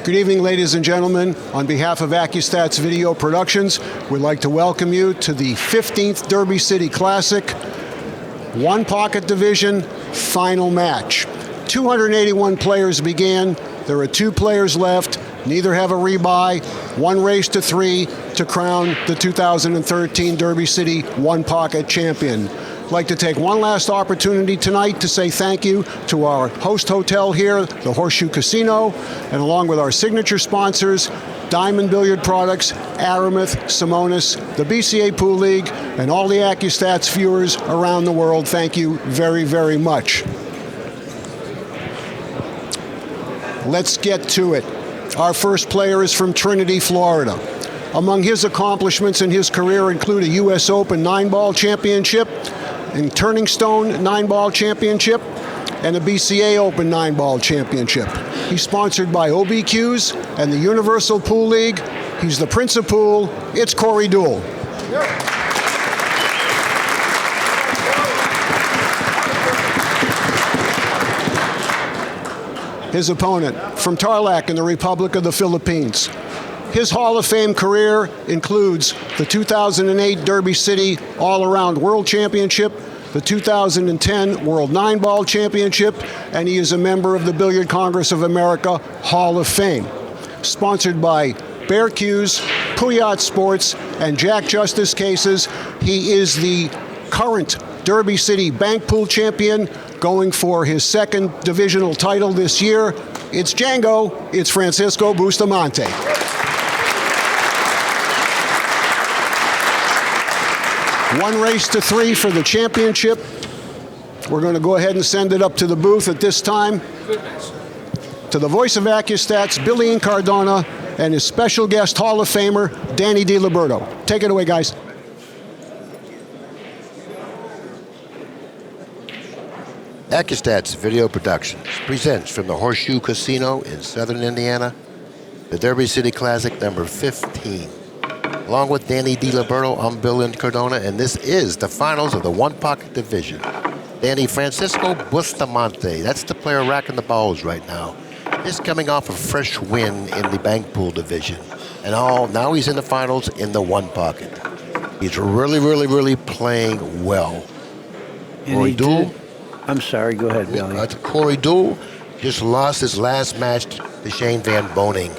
Good evening, ladies and gentlemen. On behalf of ACCUSTATS Video Productions, we'd like to welcome you to the 15th Derby City Classic, one pocket division, final match. 281 players began. There are 2 players left. Neither have a rebuy. One race to 3 to crown the 2013 Derby City one pocket champion. I'd like to take one last opportunity tonight to say thank you to our host hotel here, the Horseshoe Casino, and along with our signature sponsors, Diamond Billiard Products, Aramuth, Simonis, the BCA Pool League, and all the ACCUSTATS viewers around the world. Thank you very, very much. Let's get to it. Our first player is from Trinity, Florida. Among his accomplishments in his career include a U.S. Open 9-ball championship, and Turning Stone 9-ball championship, and a BCA Open 9-ball championship. He's sponsored by OBQs and the Universal Pool League. He's the Prince of Pool. It's Corey Deuel. His opponent from Tarlac in the Republic of the Philippines. His Hall of Fame career includes the 2008 Derby City All-Around World Championship, the 2010 World 9-Ball Championship, and he is a member of the Billiard Congress of America Hall of Fame. Sponsored by Bear Q's, Puyat Sports, and Jack Justice Cases, he is the current Derby City Bank Pool champion, going for his 2nd divisional title this year. It's Django. It's Francisco Bustamante. One race to 3 for the championship. We're going to go ahead and send it up to the booth at this time. To the voice of ACCUSTATS, Billy Incardona, and his special guest Hall of Famer, Danny DiLiberto. Take it away, guys. ACCUSTATS Video Productions presents from the Horseshoe Casino in Southern Indiana, the Derby City Classic number 15. Along with Danny DiLiberto, I'm Bill Incardona, and this is the finals of the one pocket division. Danny Francisco Bustamante, that's the player racking the balls right now. He's coming off a fresh win in the bank pool division. And now he's in the finals in the one pocket. He's really playing well. Corey Deuel. I'm sorry, go ahead, Billy. Corey Deuel just lost his last match to Shane Van Boening.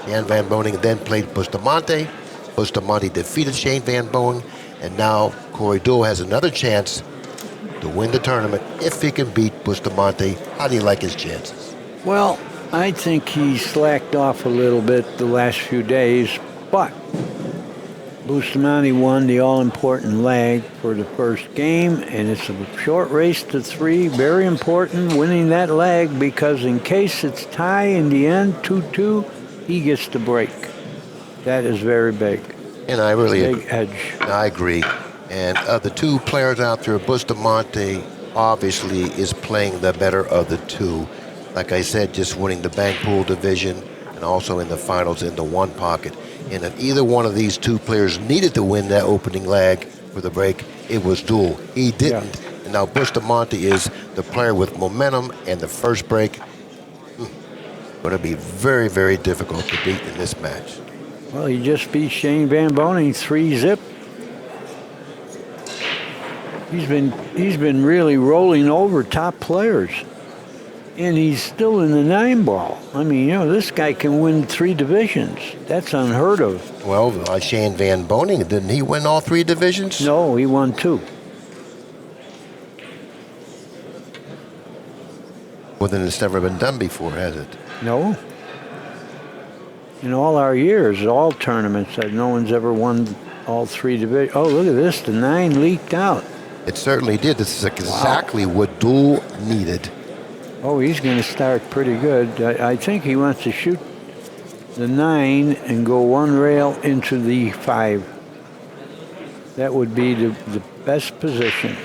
Shane Van Boening then played Bustamante. Bustamante defeated Shane Van Boening, and now Corey Deuel has another chance to win the tournament if he can beat Bustamante. How do you like his chances? Well, I think he slacked off a little bit the last few days, but Bustamante won the all-important leg for the first game, and it's a short race to 3. Very important winning that leg, because in case it's tie in the end, 2-2, he gets the break. That is very big. And I really big edge. I agree. And of the 2 players out there, Bustamante obviously is playing the better of the 2. Like I said, just winning the bank pool division and also in the finals in the one pocket. And if either one of these 2 players needed to win that opening leg for the break, it was Deuel. He didn't. Yeah. And now Bustamante is the player with momentum, and the first break going to be very difficult to beat in this match. Well, he just beat Shane Van Boening 3-zip. He's been really rolling over top players, and he's still in the 9-ball. I mean, this guy can win 3 divisions. That's unheard of. Well, Shane Van Boening, didn't he win all 3 divisions? No, he won 2. Well, then it's never been done before, has it? No. In all our years, all tournaments, that no one's ever won all 3 divisions. Oh, look at this. The 9 leaked out. It certainly did. This is exactly what Deuel needed. Oh, he's going to start pretty good. I think he wants to shoot the 9 and go 1 rail into the 5. That would be the best position.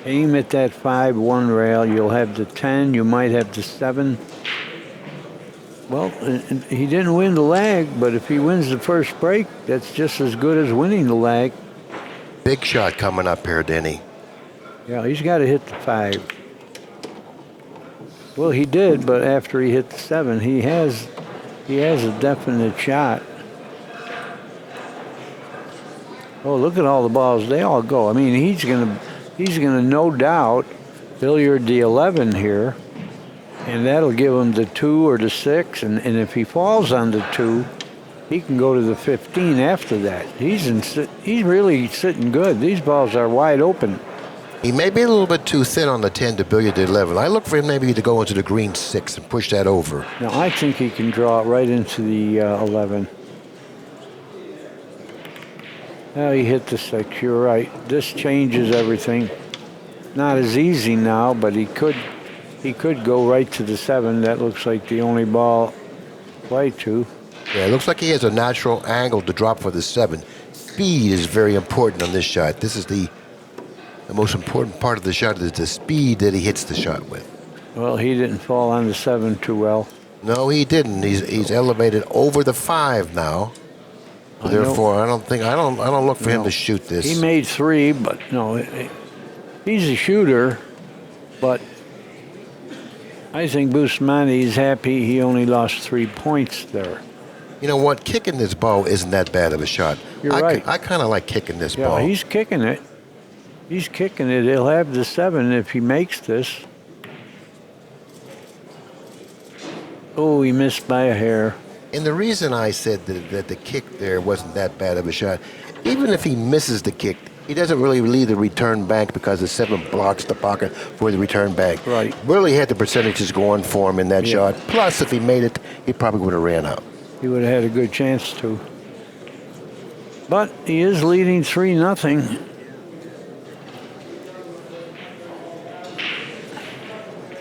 Aim at that 5, 1 rail. You'll have the 10. You might have the 7. Well, he didn't win the leg, but if he wins the first break, that's just as good as winning the leg. Big shot coming up here, Denny. Yeah, he's got to hit the 5. Well, he did, but after he hit the 7, he has He has a definite shot. Oh, look at all the balls. They all go. I mean, he's gonna no doubt billiard the 11 here, and that'll give him the 2 or the 6. And if he falls on the 2, he can go to the 15 after that. He's really sitting good. These balls are wide open. He may be a little bit too thin on the 10 to billiard the 11. I look for him maybe to go into the green 6 and push that over. Now, I think he can draw it right into the 11. Now he hit the 6. You're right. This changes everything. Not as easy now, but he could go right to the 7. That looks like the only ball right to. Yeah, it looks like he has a natural angle to drop for the 7. Speed is very important on this shot. This is the most important part of the shot is the speed that he hits the shot with. Well, he didn't fall on the 7 too well. No, he didn't. He's elevated over the 5 now. Therefore, I don't look for him to shoot this. He made 3, but no, he's a shooter. But I think Bustamante is happy he only lost 3 points there. You know what? Kicking this ball isn't that bad of a shot. You're right. I kind of like kicking this Yeah, ball. he's kicking it. He's kicking it. He'll have the 7 if he makes this. Oh, he missed by a hair. And the reason I said that the kick there wasn't that bad of a shot, even if he misses the kick, he doesn't really leave the return bank because the 7 blocks the pocket for the return bank. Right. Really had the percentages going for him in that shot. Plus, if he made it, he probably would have ran out. He would have had a good chance to. But he is leading 3-0.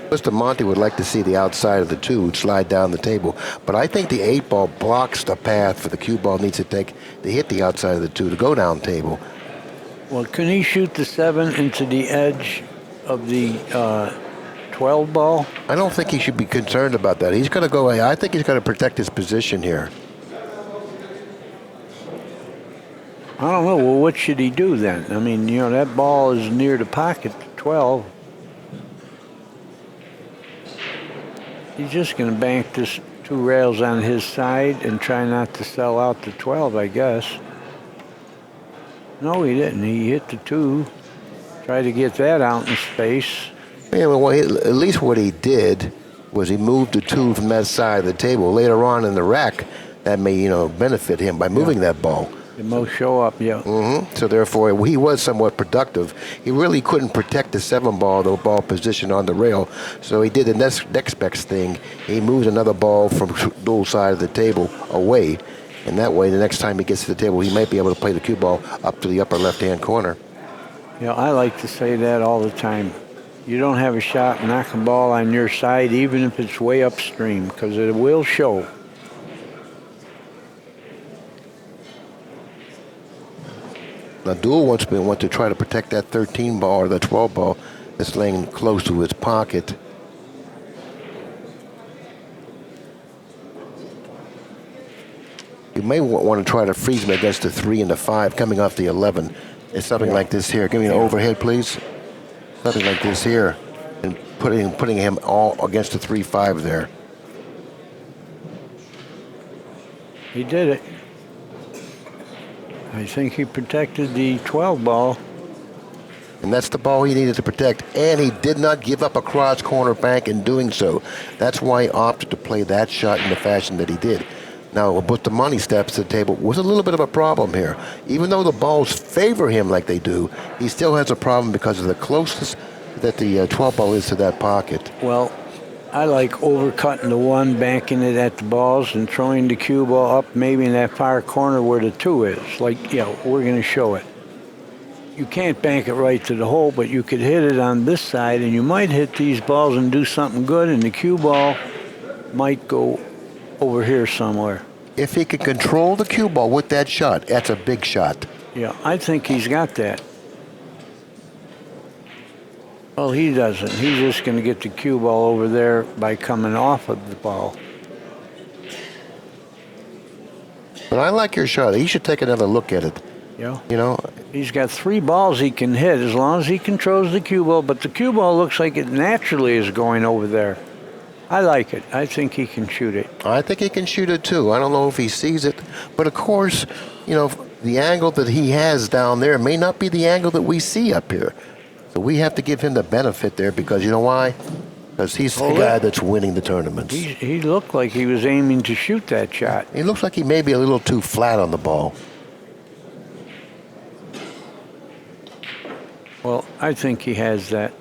Bustamante would like to see the outside of the 2 slide down the table, but I think the 8 ball blocks the path for the cue ball needs to take to hit the outside of the 2 to go down table. Well, can he shoot the 7 into the edge of the 12 ball? I don't think he should be concerned about that. He's going to go. I think he's going to protect his position here. I don't know. Well, what should he do then? I mean, you know, that ball is near the pocket, 12. He's just going to bank this 2 rails on his side and try not to sell out the 12, I guess. No, he didn't. He hit the 2. Tried to get that out in space. Yeah, well, at least what he did was he moved the 2 from that side of the table. Later on in the rack, that may, benefit him by moving that ball. It most show up, yeah. So therefore, he was somewhat productive. He really couldn't protect the 7 ball, the ball position on the rail. So he did the next best thing. He moved another ball from dual side of the table away. And that way, the next time he gets to the table, he might be able to play the cue ball up to the upper left-hand corner. Yeah, I like to say that all the time. You don't have a shot, knock a ball on your side, even if it's way upstream, because it will show. Now, Deuel wants to try to protect that 13 ball or the 12 ball that's laying close to his pocket. You may want to try to freeze him against the 3 and the 5 coming off the 11. It's something like this here. Give me an overhead, please. Something like this here. And putting him all against the 3-5 there. He did it. I think he protected the 12 ball. And that's the ball he needed to protect. And he did not give up a cross corner bank in doing so. That's why he opted to play that shot in the fashion that he did. Now, but the money steps to the table was a little bit of a problem here. Even though the balls favor him like they do, he still has a problem because of the closest that the 12 ball is to that pocket. Well, I like overcutting the 1, banking it at the balls, and throwing the cue ball up maybe in that far corner where the 2 is. Like, we're going to show it. You can't bank it right to the hole, but you could hit it on this side, and you might hit these balls and do something good, and the cue ball might go over here somewhere. If he can control the cue ball with that shot, that's a big shot. Yeah, I think he's got that. Well, he doesn't. He's just going to get the cue ball over there by coming off of the ball. But I like your shot. He should take another look at it. Yeah. He's got 3 balls he can hit as long as he controls the cue ball, but the cue ball looks like it naturally is going over there. I like it. I think he can shoot it. I think he can shoot it too. I don't know if he sees it, but of course, you know, the angle that he has down there may not be the angle that we see up here. So we have to give him the benefit there because you know why? Because he's the guy that's winning the tournaments. He looked like he was aiming to shoot that shot. He looks like he may be a little too flat on the ball. Well, I think he has that.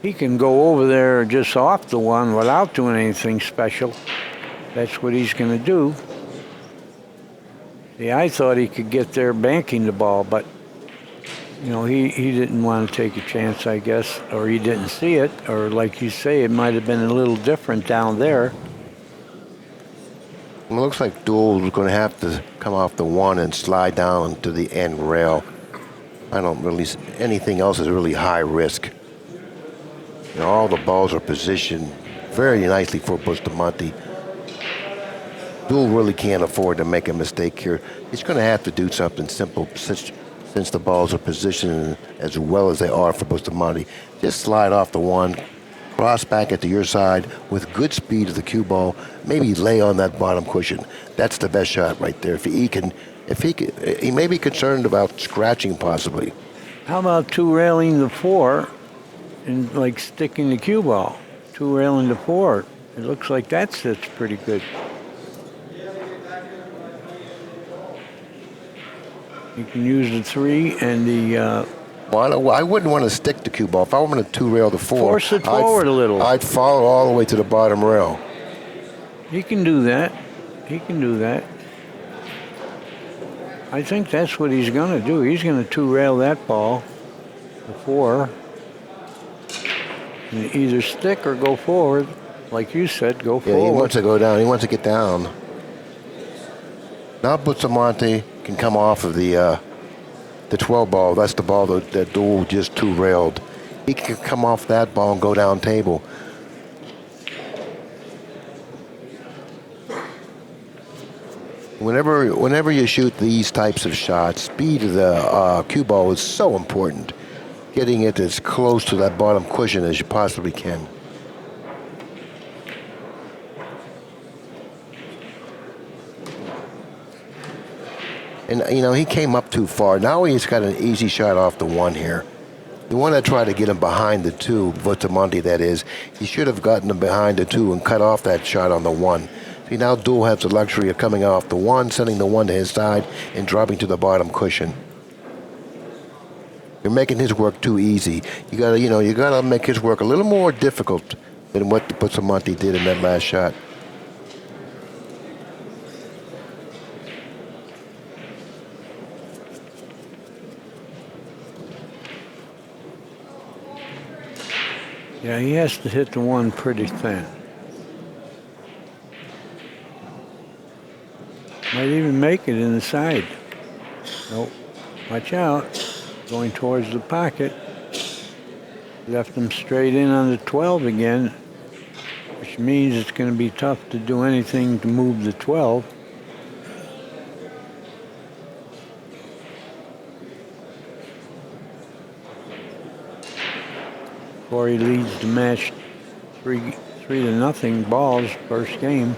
He can go over there just off the one without doing anything special. That's what he's going to do. See, I thought he could get there banking the ball, but, you know, he didn't want to take a chance, I guess, or he didn't see it, or like you say, it might have been a little different down there. It looks like Deuel is going to have to come off the one and slide down to the end rail. I don't really, anything else is really high risk. You know, all the balls are positioned very nicely for Bustamante. Deuel really can't afford to make a mistake here. He's going to have to do something simple since the balls are positioned as well as they are for Bustamante. Just slide off the one, cross back it to your side with good speed of the cue ball. Maybe lay on that bottom cushion. That's the best shot right there. He may be concerned about scratching possibly. How about two railing the four and like sticking the cue ball? Two railing the four. It looks like that sits pretty good. You can use the three and the... Well, I wouldn't want to stick the cue ball. If I were going to two-rail the four... Force it forward a little. I'd follow all the way to the bottom rail. He can do that. He can do that. I think that's what he's going to do. He's going to two-rail that ball, the four. And either stick or go forward. Like you said, go forward. Yeah, he wants to go down. He wants to get down. Now Bustamante can come off of the 12 ball. That's the ball that Deuel just two-railed. He can come off that ball and go down table. Whenever you shoot these types of shots, speed of the cue ball is so important. Getting it as close to that bottom cushion as you possibly can. And, you know, he came up too far. Now he's got an easy shot off the one here. You want to try to get him behind the two, Bustamante that is. He should have gotten him behind the two and cut off that shot on the one. See, now Deuel has the luxury of coming off the one, sending the one to his side, and dropping to the bottom cushion. You're making his work too easy. You gotta make his work a little more difficult than what Bustamante did in that last shot. Yeah, he has to hit the one pretty thin. Might even make it in the side. Nope. Watch out. Going towards the pocket. Left him straight in on the 12 again, which means it's going to be tough to do anything to move the 12. Corey leads the match 3-0 balls first game.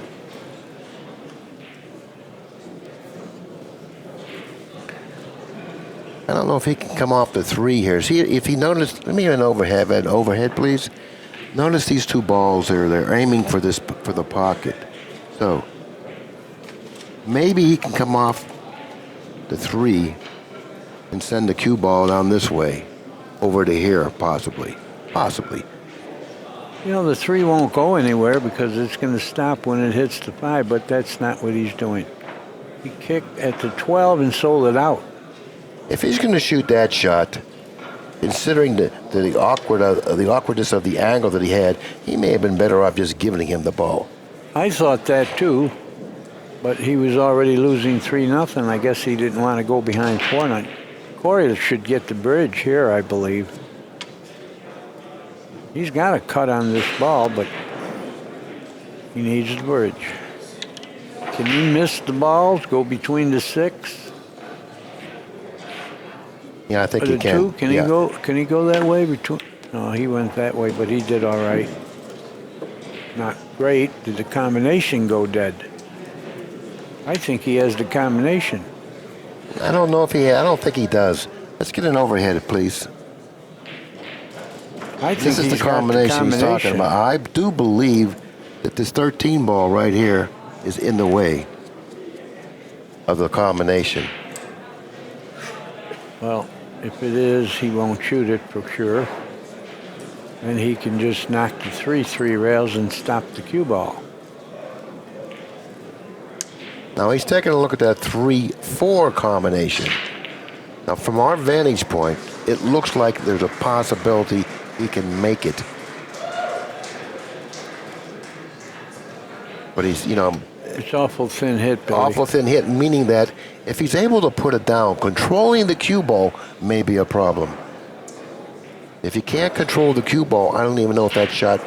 I don't know if he can come off the three here. See, if he noticed, let me get an overhead, please. Notice these two balls there. They're aiming for the pocket. So maybe he can come off the three and send the cue ball down this way, over to here, possibly. You know, the three won't go anywhere because it's going to stop when it hits the 5, but that's not what he's doing. He kicked at the 12 and sold it out. If he's going to shoot that shot, considering the awkwardness of the angle that he had, he may have been better off just giving him the ball. I thought that too, but he was already losing 3-0. I guess he didn't want to go behind 4-0. Corey should get the bridge here, I believe. He's got a cut on this ball, but he needs the bridge. Can he miss the balls, go between the 6? Yeah, I think he can. 2? Can he go that way between? No, he went that way, but he did all right. Not great. Did the combination go dead? I think he has the combination. I don't know if I don't think he does. Let's get an overhead, please. I think This is the combination he's talking about. I do believe that this 13 ball right here is in the way of the combination. Well, if it is, he won't shoot it for sure. And he can just knock the three rails and stop the cue ball. Now he's taking a look at that 3-4 combination. Now from our vantage point, it looks like there's a possibility he can make it. But he's, It's awful thin hit, Billy. awful thin hit, meaning that if he's able to put it down, controlling the cue ball may be a problem. If you can't control the cue ball, I don't even know if that shot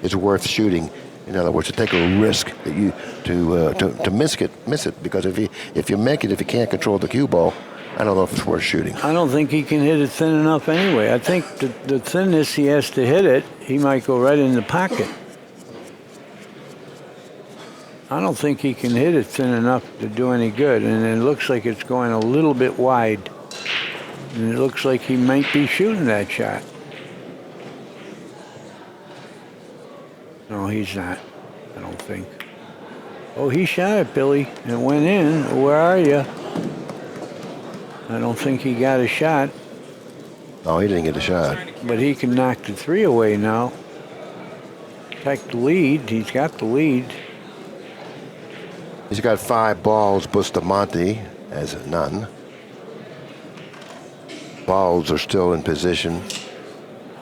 is worth shooting. In other words, to take a risk that you to miss it, because if you make it, if you can't control the cue ball, I don't know if it's worth shooting. I don't think he can hit it thin enough anyway. I think the thinness he has to hit it, he might go right in the pocket. I don't think he can hit it thin enough to do any good, and it looks like it's going a little bit wide. And it looks like he might be shooting that shot. No, he's not. I don't think. Oh, he shot it, Billy, and it went in. Where are you? I don't think he got a shot. No, he didn't get a shot. But he can knock the three away now. Take the lead. He's got the lead. He's got 5 balls. Bustamante has none. Balls are still in position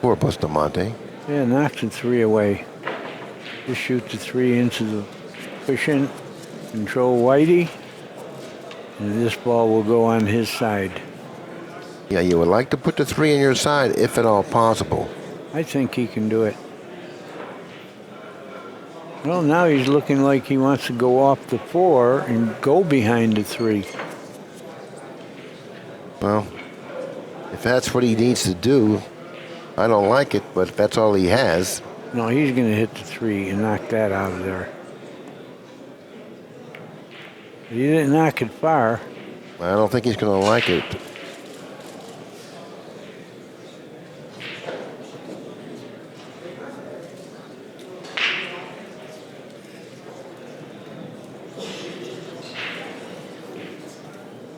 for Bustamante. Yeah, knock the three away. Just shoot the three into the cushion. Control Whitey. And this ball will go on his side. Yeah, you would like to put the 3 on your side if at all possible. I think he can do it. Well, now he's looking like he wants to go off the 4 and go behind the 3. Well, if that's what he needs to do, I don't like it, but if that's all he has. No, he's going to hit the 3 and knock that out of there. He didn't knock it far. I don't think he's going to like it.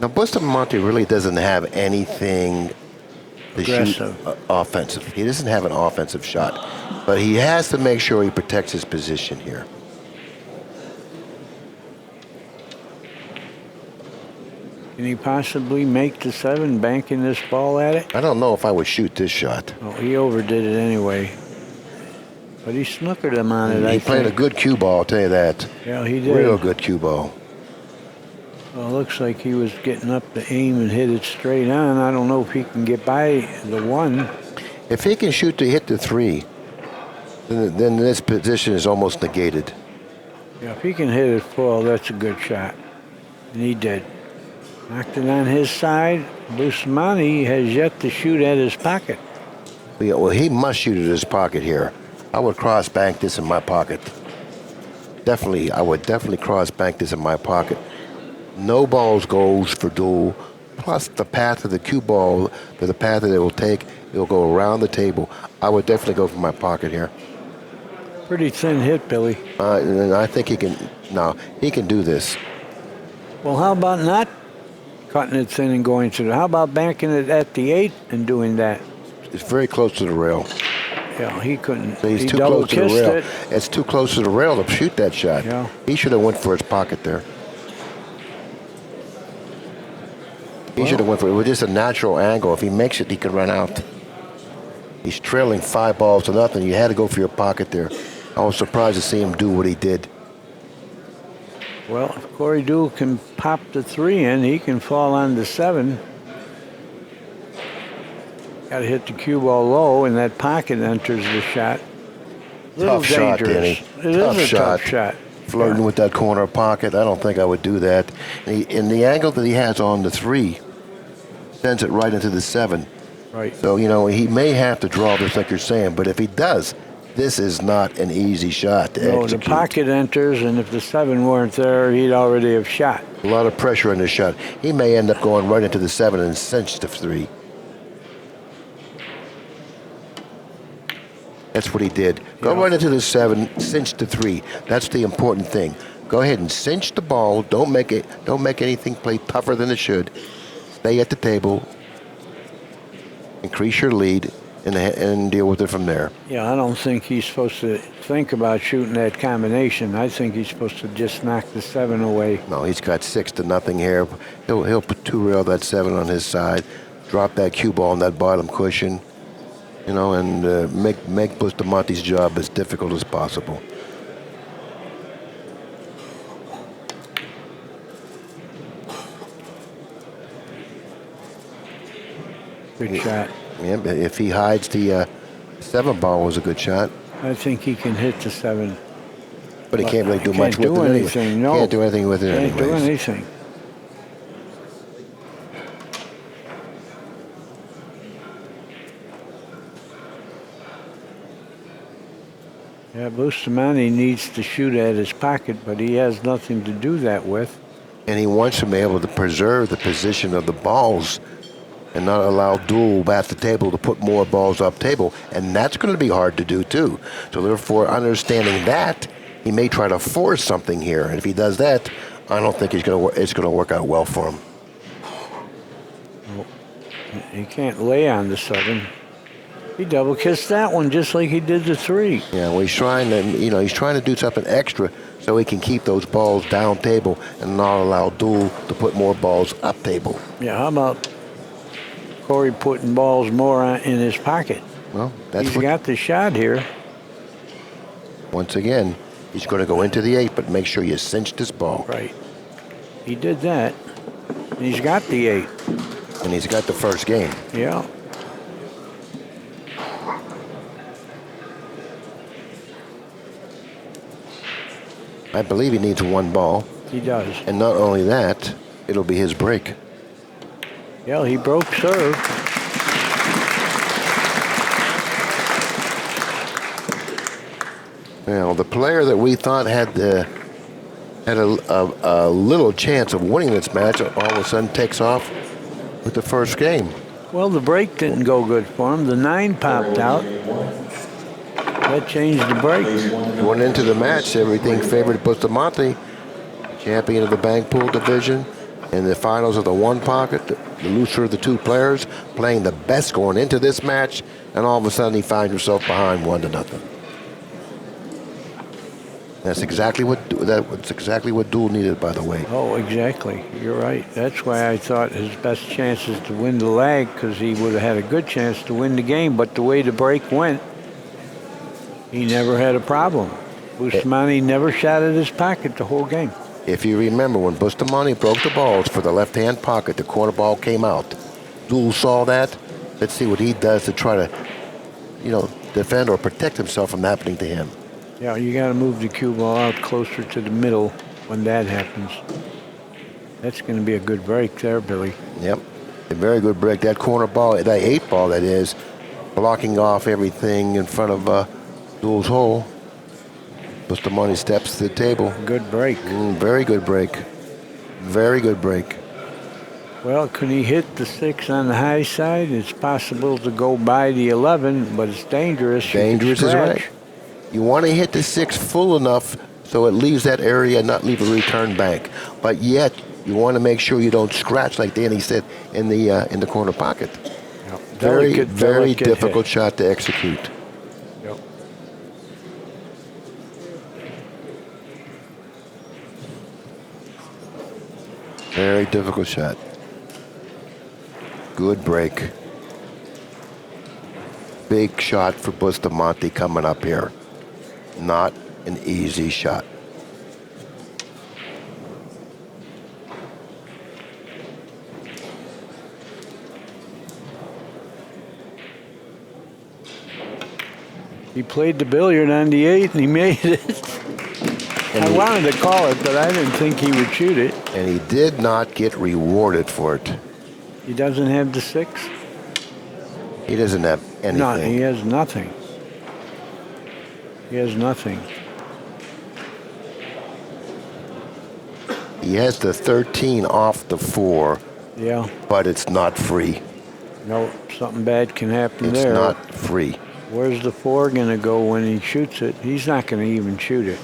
Now, Bustamante really doesn't have anything to shoot offensive. He doesn't have an offensive shot, but he has to make sure he protects his position here. Can he possibly make the 7 banking this ball at it? I don't know if I would shoot this shot. Oh, he overdid it anyway. But he snookered him on it, He played a good cue ball, I'll tell you that. Yeah, he did. Real good cue ball. Well, it looks like he was getting up to aim and hit it straight on. I don't know if he can get by the 1. If he can shoot to hit the 3, then this position is almost negated. Yeah, if he can hit it full, that's a good shot. And he did. Knocked it on his side. Bustamante has yet to shoot at his pocket. Yeah, well, he must shoot at his pocket here. I would cross bank this in my pocket. Definitely, I would definitely cross bank this in my pocket. No balls goes for duel. Plus the path of the cue ball, the path that it will take, it will go around the table. I would definitely go for my pocket here. Pretty thin hit, Billy. And I think he can. No, he can do this. Well, how about not cutting it thin and going to the? How about banking it at the 8 and doing that? It's very close to the rail. Yeah, he couldn't. So he's he too close to the rail. it. It's too close to the rail to shoot that shot. Yeah. He should have went for his pocket there. He should have went for it. It was just a natural angle. If he makes it, he could run out. He's trailing 5 balls to nothing. You had to go for your pocket there. I was surprised to see him do what he did. Well, if Corey Deuel can pop the 3 in, he can fall on the 7. Got to hit the cue ball low, and that pocket enters the shot. Tough shot, Danny. It is a tough shot. Flirting with that corner pocket, I don't think I would do that. And the angle that he has on the 3 sends it right into the 7. Right. So, you know, he may have to draw this like you're saying, but if he does, this is not an easy shot to No, execute. the pocket enters, and if the 7 weren't there, he'd already have shot. A lot of pressure in the shot. He may end up going right into the 7 and cinch the 3. That's what he did. Go right into the 7, cinch the 3. That's the important thing. Go ahead and cinch the ball. Don't make anything play tougher than it should. Stay at the table. Increase your lead and deal with it from there. Yeah, I don't think he's supposed to think about shooting that combination. I think he's supposed to just knock the 7 away. No, he's got 6-0 here. He'll put 2-rail that 7 on his side, drop that cue ball on that bottom cushion, you know, and make Bustamante's job as difficult as possible. Good shot. Yeah, but if he hides the 7 ball, was a good shot. I think he can hit the 7. But he can't really do much Can't with do it anything, anyway. no. Can't do anything with it Can't do anyways. anything. Yeah, Bustamante needs to shoot at his pocket, but he has nothing to do that with. And he wants to be able to preserve the position of the balls and not allow Deuel at the table to put more balls up table. And that's going to be hard to do too. So therefore, understanding that, he may try to force something here. And if he does that, I don't think it's going to work out well for him. Well, he can't lay on the 7. He double kissed that one just like he did the 3. Yeah, well, he's trying to do something extra so he can keep those balls down table and not allow Deuel to put more balls up table. Yeah, how about Corey putting balls more in his pocket? Well, He's got the shot here. Once again, he's going to go into the 8, but make sure you cinch this ball. Right. He did that. And he's got the 8. And he's got the first game. Yeah. I believe he needs 1 ball. He does. And not only that, it'll be his break. Yeah, he broke serve. Well, the player that we thought had a little chance of winning this match all of a sudden takes off with the first game. Well, the break didn't go good for him. The 9 popped out. That changed the break. Going into the match, everything favored Bustamante, champion of the bank pool division, in the finals of the 1 pocket, the looser of the 2 players, playing the best going into this match, and all of a sudden he finds himself behind 1-0. That's exactly what Deuel needed, by the way. Oh, exactly. You're right. That's why I thought his best chance is to win the leg, because he would have had a good chance to win the game. But the way the break went, he never had a problem. Bustamante never shot at his pocket the whole game. If you remember, when Bustamante broke the balls for the left-hand pocket, the corner ball came out. Deuel saw that. Let's see what he does to try to, defend or protect himself from happening to him. Yeah, you got to move the cue ball out closer to the middle when that happens. That's going to be a good break there, Billy. Yep, a very good break. That corner ball, that 8 ball that is, blocking off everything in front of Deuel's hole. Bustamante steps to the table. Good break. Very good break. Very good break. Well, could he hit the 6 on the high side? It's possible to go by the 11, but it's dangerous. Dangerous is right. You want to hit the 6 full enough so it leaves that area and not leave a return bank. But yet, you want to make sure you don't scratch, like Danny said, in the corner pocket. Yep. Very difficult shot to execute. Yep. Very difficult shot. Good break. Big shot for Bustamante coming up here. Not an easy shot. He played the billiard on the 8 and he made it. I wanted to call it, but I didn't think he would shoot it. And he did not get rewarded for it. He doesn't have the 6. He doesn't have anything. No, he has nothing. He has nothing. He has the 13 off the 4, Yeah. but it's not free. No, something bad can happen It's there. not free. Where's the 4 going to go when he shoots it? He's not going to even shoot it.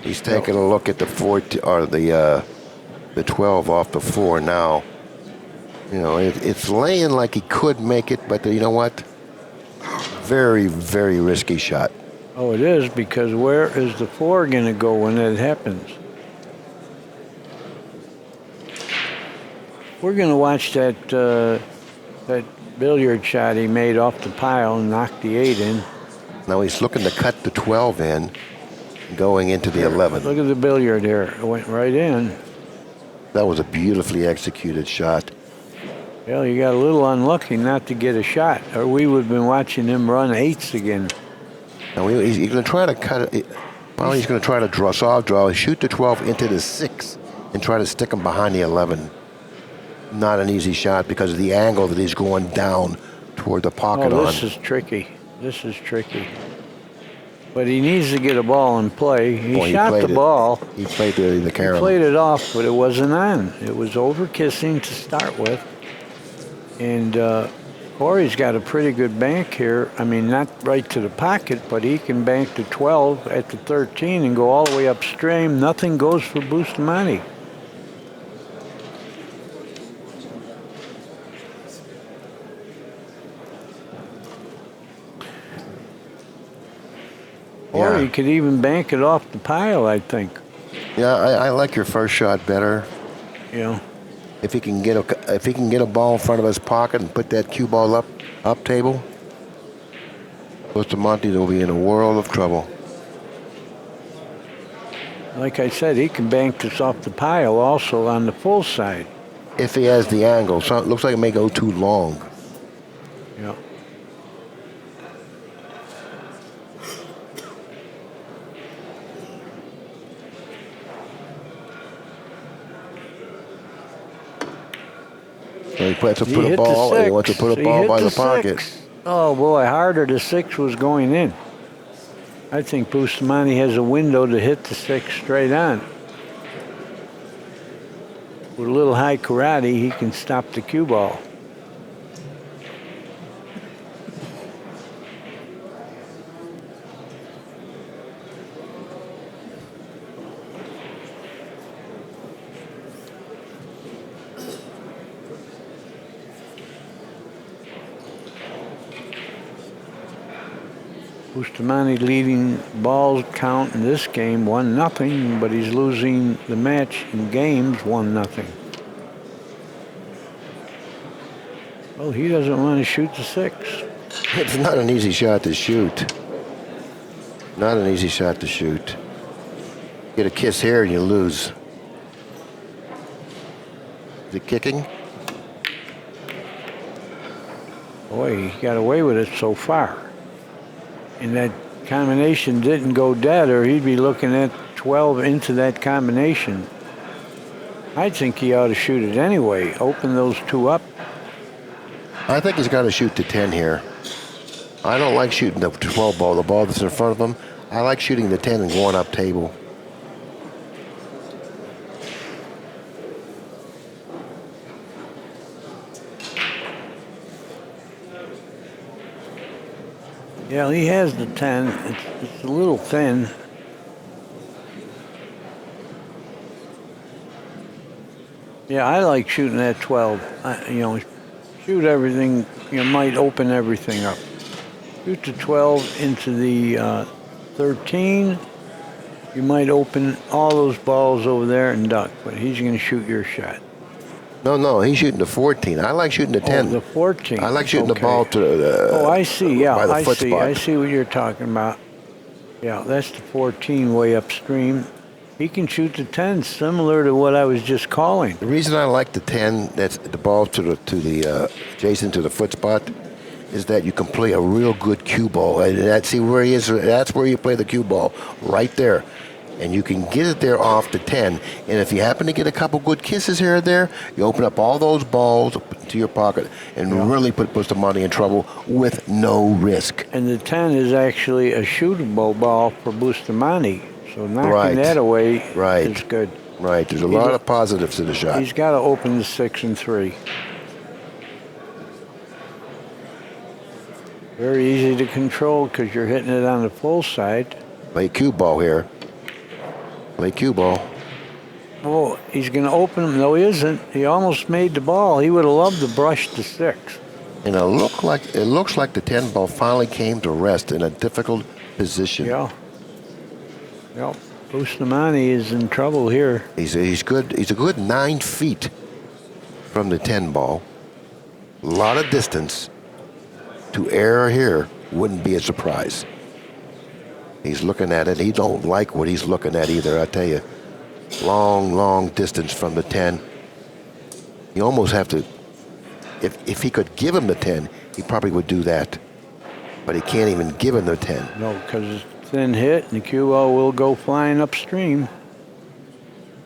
He's taking a look at the 14 or the 12 off the 4 now. You know, it's laying like he could make it, but you know what? Very, very risky shot. Oh, it is, because where is the 4 going to go when that happens? We're going to watch that that billiard shot he made off the pile and knocked the 8 in. Now he's looking to cut the 12 in, going into the 11. Look at the billiard here. It went right in. That was a beautifully executed shot. Well, you got a little unlucky not to get a shot, or we would have been watching him run 8s again. Now he's going to try to cut it. Well, he's going to try to draw, shoot the 12 into the 6, and try to stick him behind the 11. Not an easy shot because of the angle that he's going down toward the pocket on. This is tricky. This is tricky. But he needs to get a ball in play. He shot the ball. He played the carom. He played it off, but it wasn't on. It was over kissing to start with. And Corey's got a pretty good bank here. I mean, not right to the pocket, but he can bank the 12 at the 13 and go all the way upstream. Nothing goes for Bustamante. Or he could even bank it off the pile, I think. Yeah, I like your first shot better. Yeah. If he can get a ball in front of his pocket and put that cue ball up table, Bustamante will be in a world of trouble. Like I said, he can bank this off the pile also on the full side. If he has the angle, so it looks like it may go too long. Yeah. So he wants to put a ball. He wants to put a ball by the pocket. 6. Oh boy, harder. The 6 was going in. I think Bustamante has a window to hit the 6 straight on. With a little high karate, he can stop the cue ball. Bustamante leading balls count in this game 1-0, but he's losing the match in games 1-0. Well, he doesn't want to shoot the 6. It's not an easy shot to shoot. Not an easy shot to shoot. Get a kiss here and you lose. Is it kicking? Boy, he got away with it so far. And that combination didn't go dead, or he'd be looking at 12 into that combination. I think he ought to shoot it anyway. Open those 2 up. I think he's got to shoot the 10 here. I don't like shooting the 12 ball, the ball that's in front of him. I like shooting the 10 and going up table. Yeah, he has the 10. It's a little thin. Yeah, I like shooting that 12. Shoot everything. You might open everything up. Shoot the 12 into the 13. You might open all those balls over there and duck, but he's going to shoot your shot. No, he's shooting the 14. I like shooting the 10. Oh, the 14. I like shooting the ball to the Oh, I see. Yeah, by the I foot see. spot. I see what you're talking about. Yeah, that's the 14 way upstream. He can shoot the 10 similar to what I was just calling. The reason I like the 10, that's the ball to the adjacent to the foot spot, is that you can play a real good cue ball. And see where he is. That's where you play the cue ball, right there. and you can get it there off the 10. And if you happen to get a couple good kisses here or there, you open up all those balls to your pocket and really put Bustamante in trouble with no risk. And the 10 is actually a shootable ball for Bustamante. So knocking that away is good. Right. There's a lot of positives to the shot. He's got to open the 6 and 3. Very easy to control because you're hitting it on the full side. Play cue ball here. Play cue ball. Oh, he's going to open him. No, he isn't. He almost made the ball. He would have loved to brush the 6. And it looks like the 10 ball finally came to rest in a difficult position. Yeah. Yep. Bustamante is in trouble here. He's good. He's a good 9 feet from the 10 ball. A lot of distance. To err here wouldn't be a surprise. He's looking at it. He don't like what he's looking at either, I tell you. Long distance from the 10. You almost have to, if he could give him the 10, he probably would do that. But he can't even give him the 10. No, because it's thin hit, and the cue ball will go flying upstream.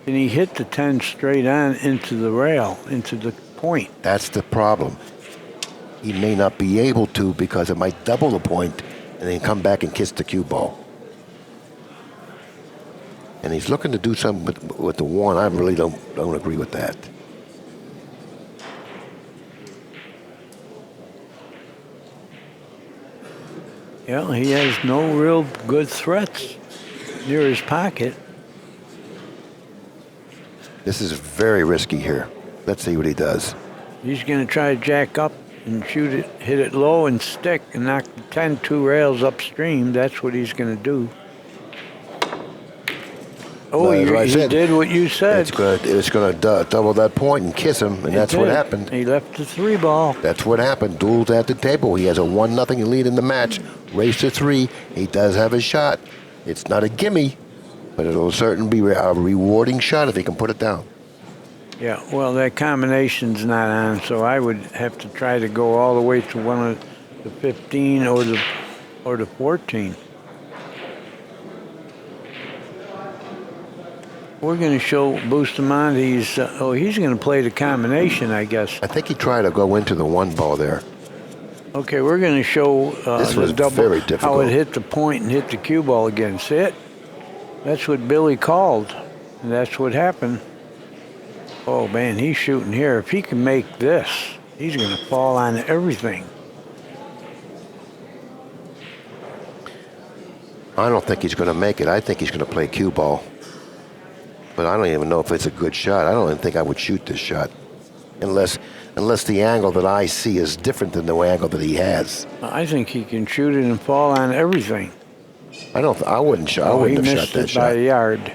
And he hit the 10 straight on into the rail, into the point. That's the problem. He may not be able to because it might double the point and then come back and kiss the cue ball. And he's looking to do something with the 1. I really don't agree with that. Yeah, he has no real good threats near his pocket. This is very risky here. Let's see what he does. He's going to try to jack up and shoot it, hit it low and stick and knock the 10 2 rails upstream. That's what he's going to do. Oh, he did what you said. It's going to double that point and kiss him, and that's what happened. He left the 3 ball. That's what happened. Deuel's at the table. He has a 1-0 lead in the match. Race to 3. He does have a shot. It's not a gimme, but it'll certainly be a rewarding shot if he can put it down. Yeah, well, that combination's not on, so I would have to try to go all the way to one of the 15 or the 14. We're going to show Bustamante's, he's going to play the combination, I guess. I think he tried to go into the 1 ball there. Okay, we're going to show this was the double, very difficult. how it hit the point and hit the cue ball again. See it? That's what Billy called, and that's what happened. Oh, man, he's shooting here. If he can make this, he's going to fall on everything. I don't think he's going to make it. I think he's going to play cue ball. But I don't even know if it's a good shot. I don't even think I would shoot this shot. Unless the angle that I see is different than the angle that he has. I think he can shoot it and fall on everything. I wouldn't have shot that shot. He missed it by a yard.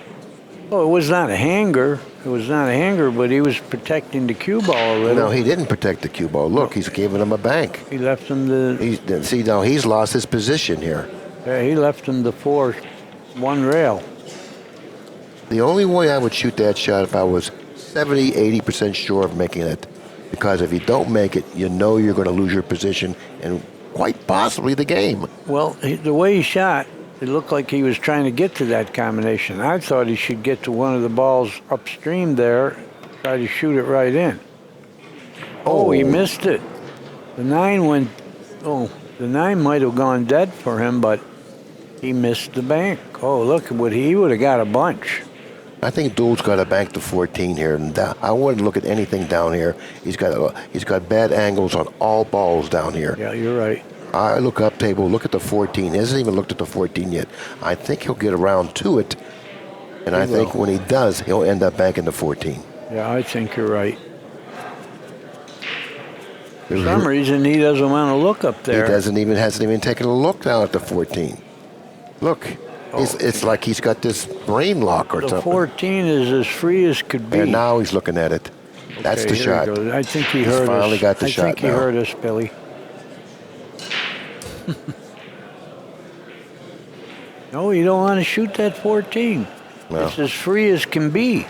Oh, it was not a hanger. It was not a hanger, but he was protecting the cue ball a little. No, he didn't protect the cue ball. Look, he's giving him a bank. He left him the... See, now he's lost his position here. Yeah, he left him the 1 rail. The only way I would shoot that shot if I was 70, 80% sure of making it. Because if you don't make it, you know you're going to lose your position and quite possibly the game. Well, the way he shot, it looked like he was trying to get to that combination. I thought he should get to one of the balls upstream there, try to shoot it right in. Oh, he missed it. The 9 went, the 9 might have gone dead for him, but he missed the bank. Oh, look, he would have got a bunch. I think Deuel's got to bank the 14 here, and I wouldn't look at anything down here. He's got bad angles on all balls down here. Yeah, you're right. I look up table, look at the 14. He hasn't even looked at the 14 yet. I think he'll get around to it, and I think when he does, he'll end up banking the 14. Yeah, I think you're right. For some reason, he doesn't want to look up there. He hasn't even taken a look down at the 14. Look. It's like he's got this brain lock or something. The 14 is as free as could be. And now he's looking at it. That's the shot. I think he heard us. Finally got the shot now. I think he heard us, Billy. No, you don't want to shoot that 14. No. It's as free as can be.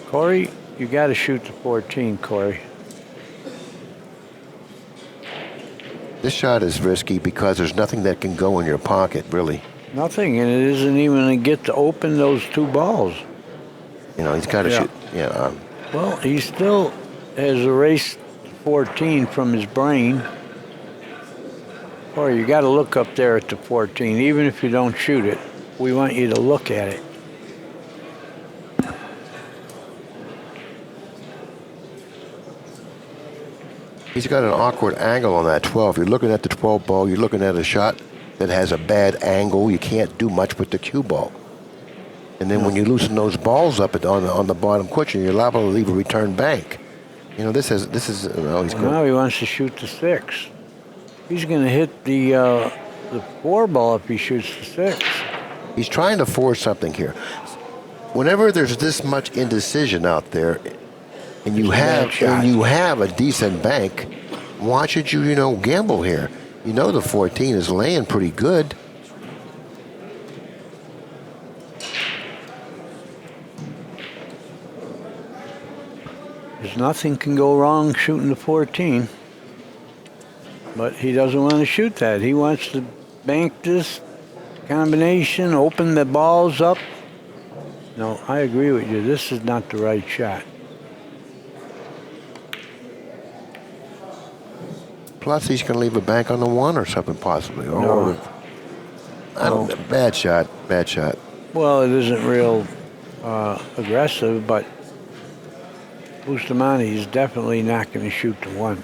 Corey, you got to shoot the 14, Corey. This shot is risky because there's nothing that can go in your pocket, really. Nothing, and it isn't even a get to open those two balls. You know, he's got to Yeah. shoot. Yeah. Well, he still has erased 14 from his brain. Or you got to look up there at the 14, even if you don't shoot it. We want you to look at it. He's got an awkward angle on that 12. You're looking at the 12 ball. You're looking at a shot that has a bad angle. You can't do much with the cue ball. And then when you loosen those balls up on the bottom cushion, you're liable to leave a return bank. You know, this is. Oh, he's Now he wants to shoot the 6. He's going to hit the 4 ball if he shoots the 6. He's trying to force something here. Whenever there's this much indecision out there, and you have a decent bank, why should you gamble here? You know the 14 is laying pretty good. There's nothing can go wrong shooting the 14. But he doesn't want to shoot that. He wants to bank this combination, open the balls up. No, I agree with you. This is not the right shot. Plus, he's going to leave a bank on the 1 or something possibly. No. Bad shot. Bad shot. Well, it isn't real aggressive, but Bustamante is definitely not going to shoot the 1.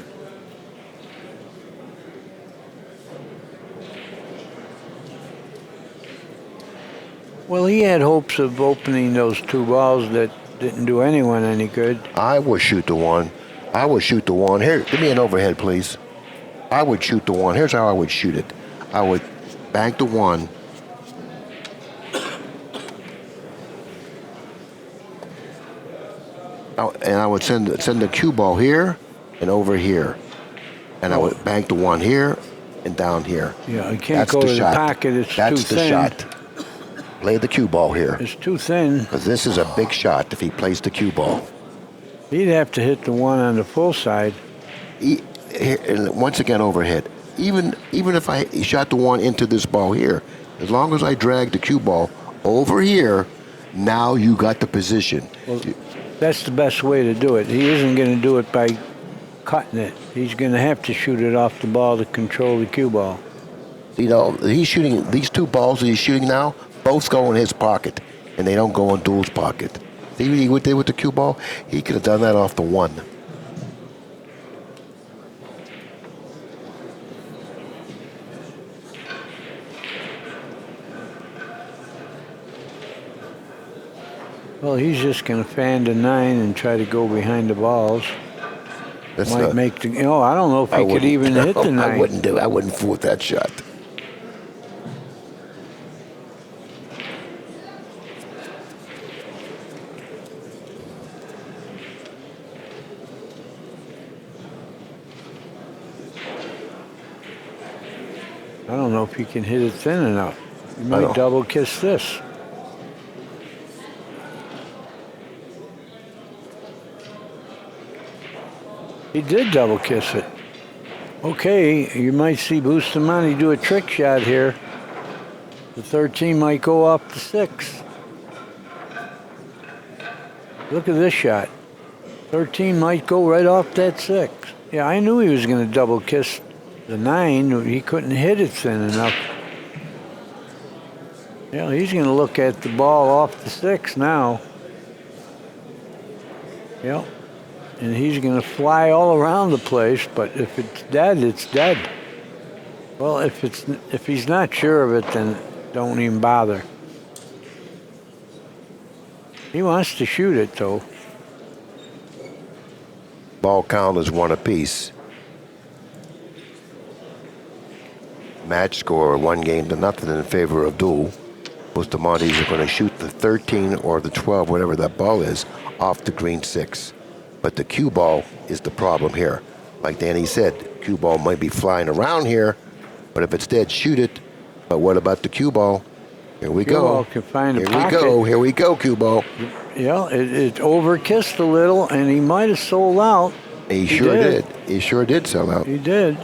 Well, he had hopes of opening those 2 balls that didn't do anyone any good. I would shoot the 1. I would shoot the 1. Here, give me an overhead, please. I would shoot the 1. Here's how I would shoot it. I would bank the 1. And I would send the cue ball here and over here. And I would bank the 1 here and down here. Yeah, you can't That's go the to the shot. pocket. It's too thin. That's the shot. Play the cue ball here. It's too thin. Because this is a big shot if he plays the cue ball. He'd have to hit the 1 on the full side. And once again, overhead. Even if I shot the 1 into this ball here, as long as I drag the cue ball over here, now you got the position. Well, that's the best way to do it. He isn't going to do it by cutting it. He's going to have to shoot it off the ball to control the cue ball. You know, he's shooting these 2 balls that he's shooting now, both go in his pocket, and they don't go in Deuel's pocket. See what he did with the cue ball? He could have done that off the 1. Well, he's just going to fan the 9 and try to go behind the balls. Might make the. I don't know if he could even hit the 9. I wouldn't fool with that shot. I don't know if he can hit it thin enough. He might double kiss this. He did double kiss it. Okay, you might see Bustamante do a trick shot here. The 13 might go off the 6. Look at this shot. 13 might go right off that 6. Yeah, I knew he was going to double kiss the 9. He couldn't hit it thin enough. Yeah, he's going to look at the ball off the 6 now. Yep. And he's going to fly all around the place, but if it's dead, it's dead. Well, if he's not sure of it, then don't even bother. He wants to shoot it, though. Ball count is 1 apiece. Match score 1-0 in favor of Deuel. Bustamante's are going to shoot the 13 or the 12, whatever that ball is, off the green 6. But the cue ball is the problem here. Like Danny said, cue ball might be flying around here, but if it's dead, shoot it. But what about the cue ball? Here we go. Ball can find a Here pocket. we go. Here we go, cue ball. Yeah, it overkissed a little, and he might have sold out. He sure did. He sure did sell out. He did.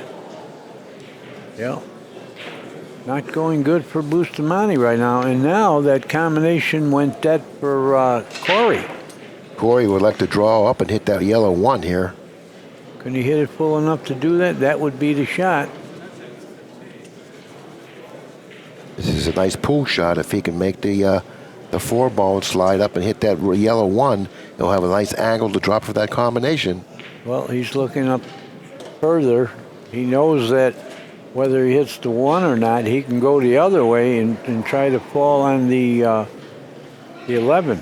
Yeah. Not going good for Bustamante right now. And now that combination went dead for Corey. Corey would like to draw up and hit that yellow 1 here. Can he hit it full enough to do that? That would be the shot. This is a nice pull shot. If he can make the 4 ball and slide up and hit that yellow 1, he'll have a nice angle to drop for that combination. Well, he's looking up further. He knows that whether he hits the 1 or not, he can go the other way and try to fall on the 11.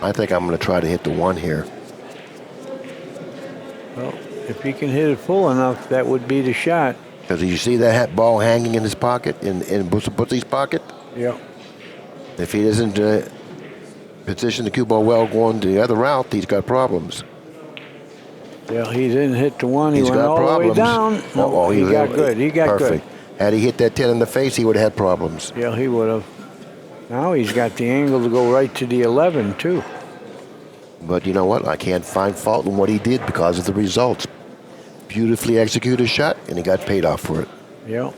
I think I'm going to try to hit the 1 here. Well, if he can hit it full enough, that would be the shot. Because you see that ball hanging in his pocket, in Bustamante's pocket? Yeah. If he doesn't position the cue ball well going the other route, he's got problems. Yeah, he didn't hit the 1. He He's went got all problems. the way down. No, he got good. He got perfect. Had he hit that 10 in the face, he would have had problems. good. Yeah, he would have. Now he's got the angle to go right to the 11, too. But you know what? I can't find fault in what he did because of the results. Beautifully executed shot, and he got paid off for it. Yeah.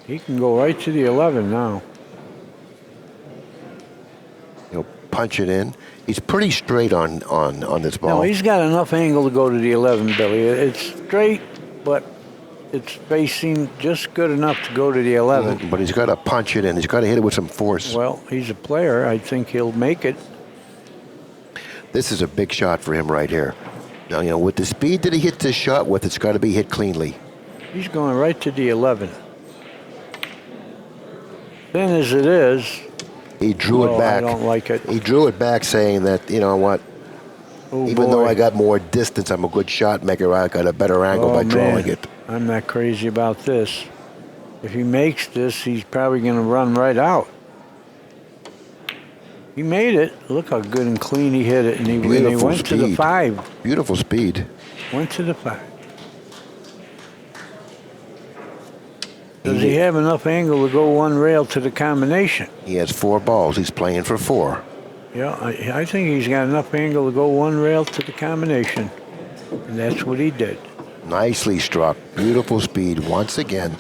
He can go right to the 11 now. He'll punch it in. He's pretty straight on this ball. No, he's got enough angle to go to the 11, Billy. It's straight, but it's facing just good enough to go to the 11. But he's got to punch it in. He's got to hit it with some force. Well, he's a player. I think he'll make it. This is a big shot for him right here. Now, you know, with the speed that he hits this shot with, it's got to be hit cleanly. He's going right to the 11. Thin as it is, He drew it back. I don't like it. He drew it back saying that, you know what, Oh, even boy. though I got more distance, I'm a good shot maker. I got a better angle by drawing it. I'm not crazy about this. If he makes this, he's probably going to run right out. He made it. Look how good and clean he hit it. And he went to the 5. Beautiful speed. Went to the 5. Does he have enough angle to go 1 rail to the combination? He has 4 balls. He's playing for 4. Yeah, I think he's got enough angle to go 1 rail to the combination. And that's what he did. Nicely struck. Beautiful speed once again.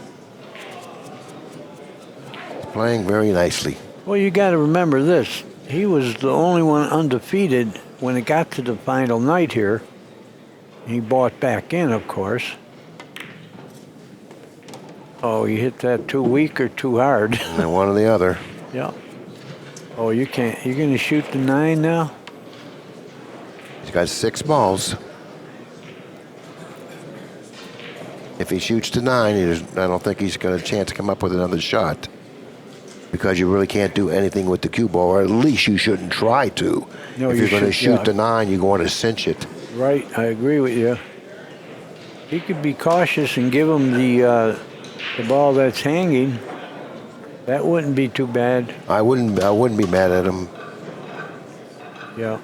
Playing very nicely. Well, you got to remember this. He was the only one undefeated when it got to the final night here. He bought back in, of course. Oh, you hit that too weak or too hard. And one or the other. Yeah. Oh, you can't. You're going to shoot the 9 now? He's got 6 balls. If he shoots to 9, I don't think he's got a chance to come up with another shot. Because you really can't do anything with the cue ball, or at least you shouldn't try to. No, if you you're going to should, shoot to 9, you're going to cinch it. Right, I agree with you. He could be cautious and give him the ball that's hanging. That wouldn't be too bad. I wouldn't be mad at him. Yeah.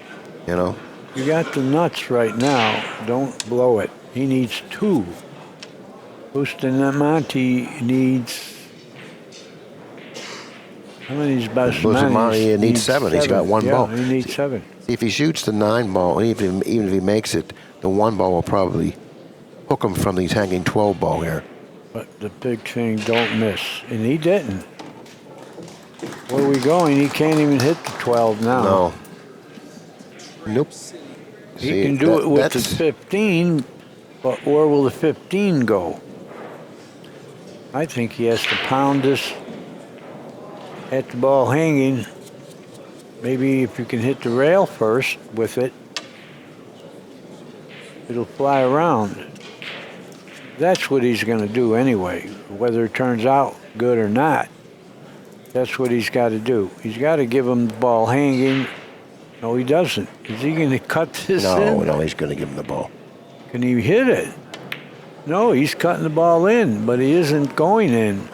You know. You got the nuts right now. Don't blow it. He needs 2. Bustamante needs. How many is Bustamante needs 7. He's got 1 ball. He needs 7. See, if he shoots the 9 ball, even if he makes it, the 1 ball will probably hook him from these hanging 12 ball here. But the big thing, don't miss. And he didn't. Where are we going? He can't even hit the 12 now. No. Nope. He can do it with the 15, but where will the 15 go? I think he has to pound this at the ball hanging. Maybe if you can hit the rail first with it, it'll fly around. That's what he's going to do anyway, whether it turns out good or not. That's what he's got to do. He's got to give him the ball hanging. No, he doesn't. Is he going to cut this in? No, he's going to give him the ball. Can he hit it? No, he's cutting the ball in, but he isn't going in.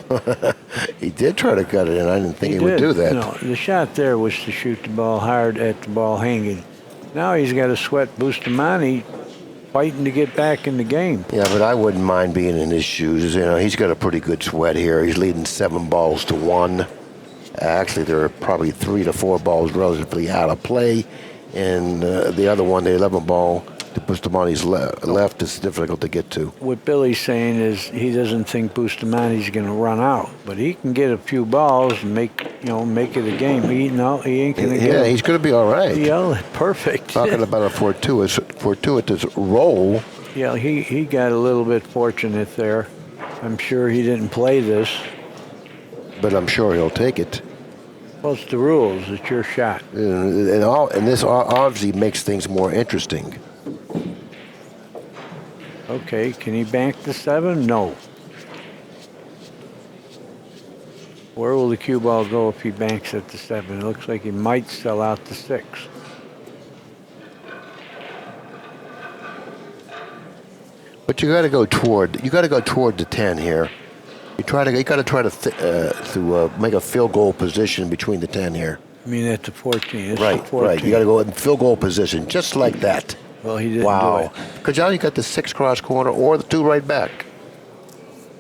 He did try to cut it in. I didn't think he would do that. No, the shot there was to shoot the ball hard at the ball hanging. Now he's got to sweat Bustamante fighting to get back in the game. Yeah, but I wouldn't mind being in his shoes. You know, he's got a pretty good sweat here. He's leading 7 balls to 1. Actually, there are probably 3 to 4 balls relatively out of play. And the other one, the 11 ball, The Bustamante's left is difficult to get to. What Billy's saying is he doesn't think Bustamante's going to run out, but he can get a few balls and make it a game. He ain't going to get. Yeah, he's going to be all right. Yeah, perfect. Talking about a fortuitous roll. Yeah, he got a little bit fortunate there. I'm sure he didn't play this. But I'm sure he'll take it. Well, it's the rules. It's your shot. And this obviously makes things more interesting. Okay, can he bank the 7? No. Where will the cue ball go if he banks at the 7? It looks like he might sell out the 6. But you got to go toward the 10 here. You got to try to make a field goal position between the 10 here. I mean at the 14. It's Right, the 14. right. You got to go in field goal position just like that. Well, he didn't do Wow. it. Because now you got the 6 cross corner or the 2 right back.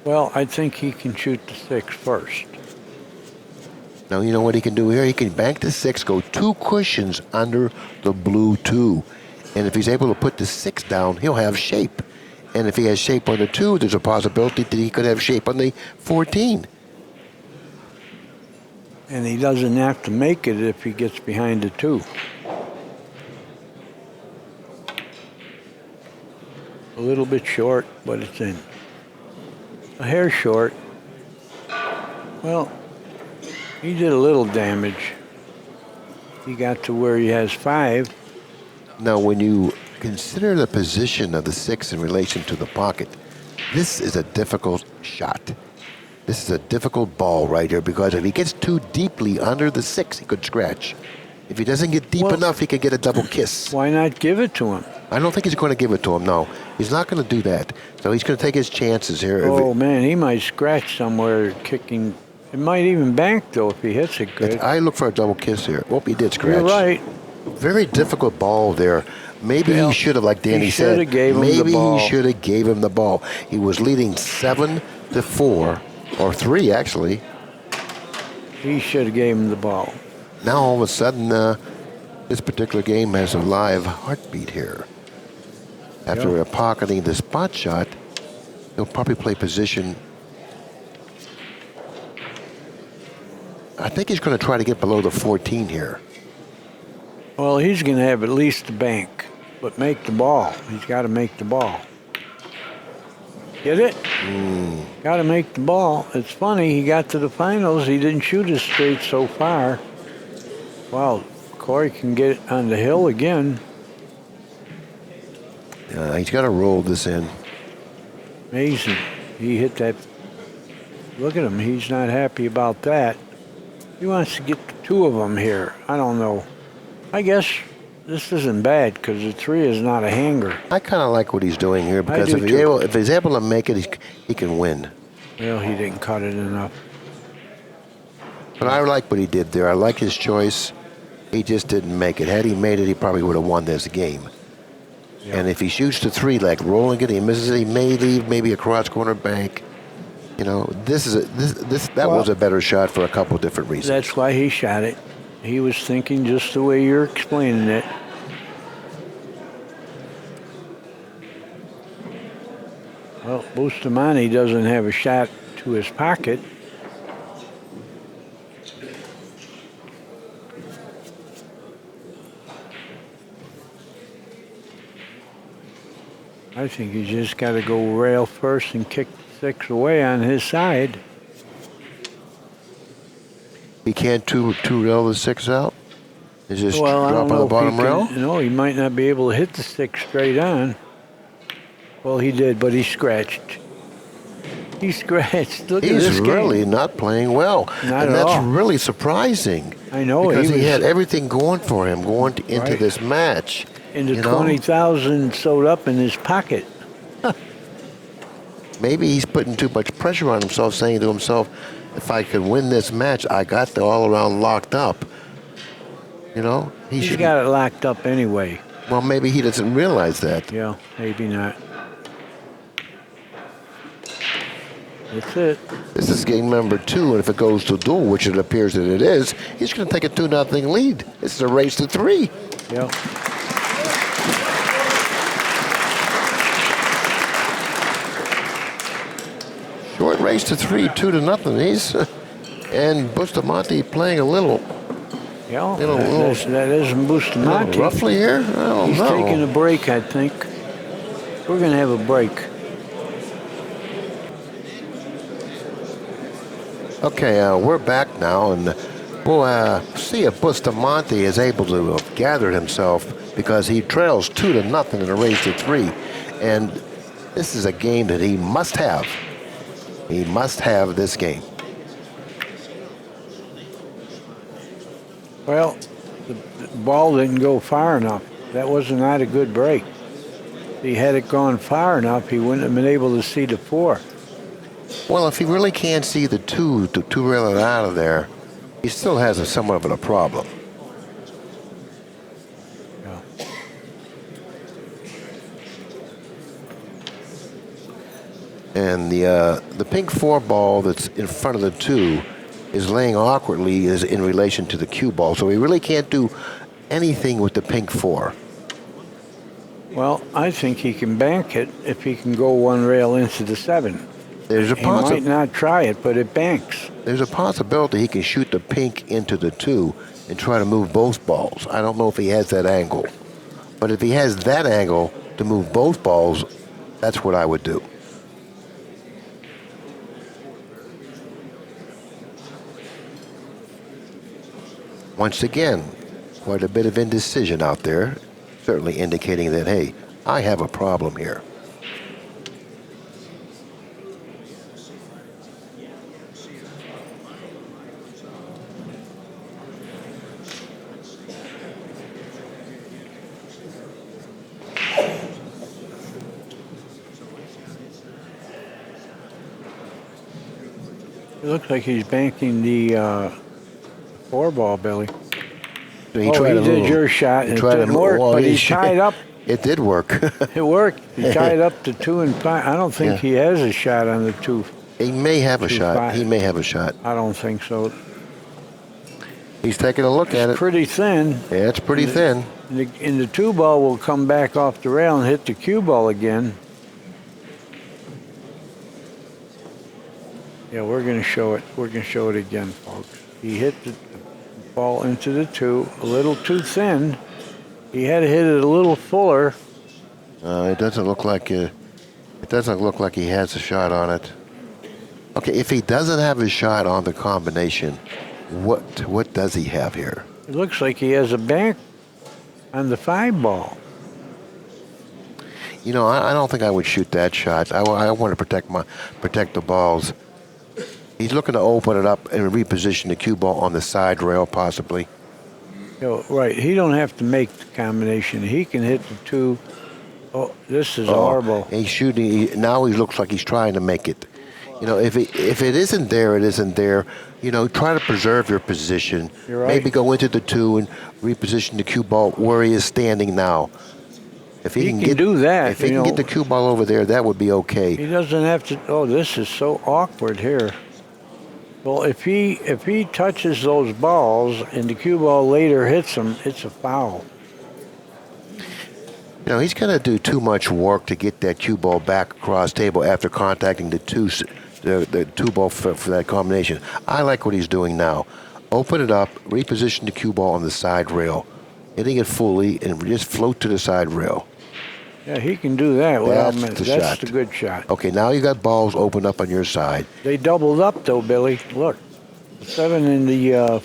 Well, I think he can shoot the 6 first. Now, you know what he can do here? He can bank the 6, go 2 cushions under the blue 2. And if he's able to put the 6 down, he'll have shape. And if he has shape on the 2, there's a possibility that he could have shape on the 14. And he doesn't have to make it if he gets behind the 2. A little bit short, but it's in. A hair short. Well, he did a little damage. He got to where he has 5. Now, when you consider the position of the 6 in relation to the pocket, this is a difficult shot. This is a difficult ball right here because if he gets too deeply under the 6, he could scratch. If he doesn't get deep enough, he could get a double kiss. Why not give it to him? I don't think he's going to give it to him, no. He's not going to do that. So he's going to take his chances here. Oh, man, he might scratch somewhere kicking. It might even bank, though, if he hits it good. I look for a double kiss here. Oh, he did scratch. You're right. Very difficult ball there. Maybe he should have, like Danny said, maybe he should have gave him the ball. He was leading 7-4, or 3 actually. He should have gave him the ball. Now all of a sudden, this particular game has a live heartbeat here. After pocketing the spot shot, he'll probably play position. I think he's going to try to get below the 14 here. Well, he's going to have at least a bank, but make the ball. He's got to make the ball. Get it? Got to make the ball. It's funny, he got to the finals. He didn't shoot as straight so far. Wow, Corey can get it on the hill again. He's got to roll this in. Amazing. He hit that. Look at him. He's not happy about that. He wants to get the 2 of them here. I don't know. I guess this isn't bad because the 3 is not a hanger. I kind of like what he's doing here because if he's able to make it, he can win. Well, he didn't cut it enough. But I like what he did there. I like his choice. He just didn't make it. Had he made it, he probably would have won this game. Yeah. And if he shoots the 3, like rolling it, he misses it, he may leave maybe a cross corner bank. You know, that was a better shot for a couple different reasons. That's why he shot it. He was thinking just the way you're explaining it. Well, Bustamante doesn't have a shot to his pocket. I think he's just got to go rail first and kick the 6 away on his side. He can't two rail the 6 out? Is just drop on the bottom rail? No, he might not be able to hit the 6 straight on. Well, he did, but he scratched. He scratched. Look at this game. He's really not playing well. Not and at that's all. really surprising. I know. Because he had everything going for him into this match. And the 20,000 sewed up in his pocket. Maybe he's putting too much pressure on himself, saying to himself, if I could win this match, I got the all-around locked up. You know? He's got it locked up anyway. Well, maybe he doesn't realize that. Yeah, maybe not. That's it. This is game number 2, and if it goes to duel, which it appears that it is, he's going to take a 2-0 lead. This is a race to 3. Yeah. race to 3, 2-0. He's and Bustamante playing a little. Yeah, that isn't Bustamante. Roughly here? I don't He's know. taking a break, I think. We're going to have a break. Okay, we're back now, and we'll see if Bustamante is able to have gathered himself, because he trails 2-0 in a race to 3, and this is a game that he must have. He must have this game. Well, the ball didn't go far enough. That was not a good break. If he had it gone far enough, he wouldn't have been able to see the 4. Well, if he really can't see the 2 rail it out of there, he still has somewhat of a problem. Yeah. And the pink 4 ball that's in front of the 2 is laying awkwardly is in relation to the cue ball, so he really can't do anything with the pink 4. Well, I think he can bank it if he can go 1 rail into the 7. There's a He might not try it, but it banks. There's a possibility he can shoot the pink into the 2 and try to move both balls. I don't know if he has that angle. But if he has that angle to move both balls, that's what I would do. Once again, quite a bit of indecision out there, certainly indicating that, hey, I have a problem here. It looks like he's banking the 4 ball, Billy. So He did your shot, and it didn't work, but he's tied up. It did work. It worked. He tied up to 2 and 5. I don't think he has a shot on the 2. He may have a shot. 5. He may have a shot. I don't think so. He's taking a look at it. Pretty thin. Yeah, it's pretty thin. And the 2 ball will come back off the rail and hit the cue ball again. Yeah, we're going to show it. We're going to show it again, folks. He hit the ball into the 2, a little too thin. He had to hit it a little fuller. It doesn't look like he has a shot on it. Okay, if he doesn't have a shot on the combination, what does he have here? It looks like he has a bank on the 5 ball. You know, I don't think I would shoot that shot. I want to protect the balls. He's looking to open it up and reposition the cue ball on the side rail, possibly. Right. He don't have to make the combination. He can hit the 2. Oh, this is horrible. He's shooting. Now he looks like he's trying to make it. You know, if it isn't there, it isn't there. You know, try to preserve your position. You're right. Maybe go into the 2 and reposition the cue ball where he is standing now. If he can do that, if he can get the cue ball over there, that would be okay. He doesn't have to. Oh, this is so awkward here. Well, if he touches those balls and the cue ball later hits him, it's a foul. You know, he's going to do too much work to get that cue ball back across table after contacting the 2 ball for that combination. I like what he's doing now. Open it up, reposition the cue ball on the side rail, hitting it fully, and just float to the side rail. Yeah, he can do that. That's the good shot. Okay, now you got balls opened up on your side. They doubled up, though, Billy. Look, the 7 and the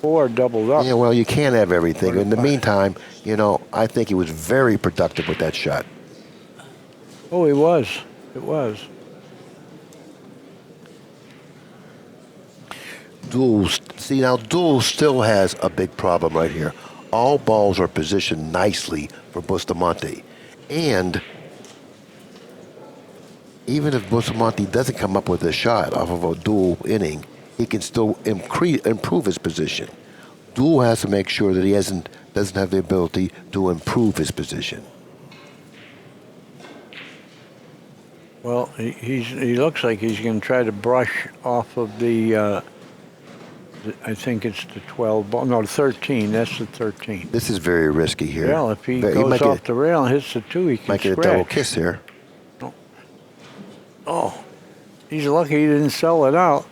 4 doubled up. Yeah, well, you can't have everything. In the meantime, you know, I think he was very productive with that shot. Oh, he was. It was. Deuel still has a big problem right here. All balls are positioned nicely for Bustamante. And even if Bustamante doesn't come up with a shot off of a Deuel inning, he can still improve his position. Deuel has to make sure that he doesn't have the ability to improve his position. Well, he looks like he's going to try to brush off of the I think it's the 12 ball. No, the 13. That's the 13. This is very risky here. Well, if he goes off the rail and hits the 2, he can might get scratch. a double kiss here. Oh, he's lucky he didn't sell it out.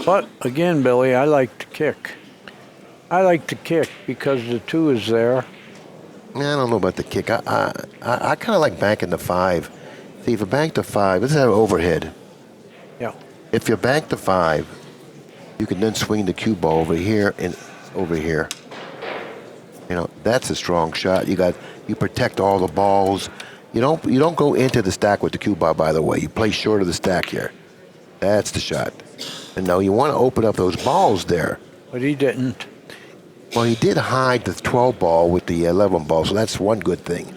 But again, Billy, I like to kick. I like to kick because the 2 is there. Yeah, I don't know about the kick. I kind of like banking the 5. See, if you bank the 5, this is an overhead. Yeah. If you bank the 5, you can then swing the cue ball over here and over here. You know, that's a strong shot. You protect all the balls. You don't go into the stack with the cue ball, by the way. You play short of the stack here. That's the shot. And now you want to open up those balls there. But he didn't. Well, he did hide the 12 ball with the 11 ball, so that's one good thing.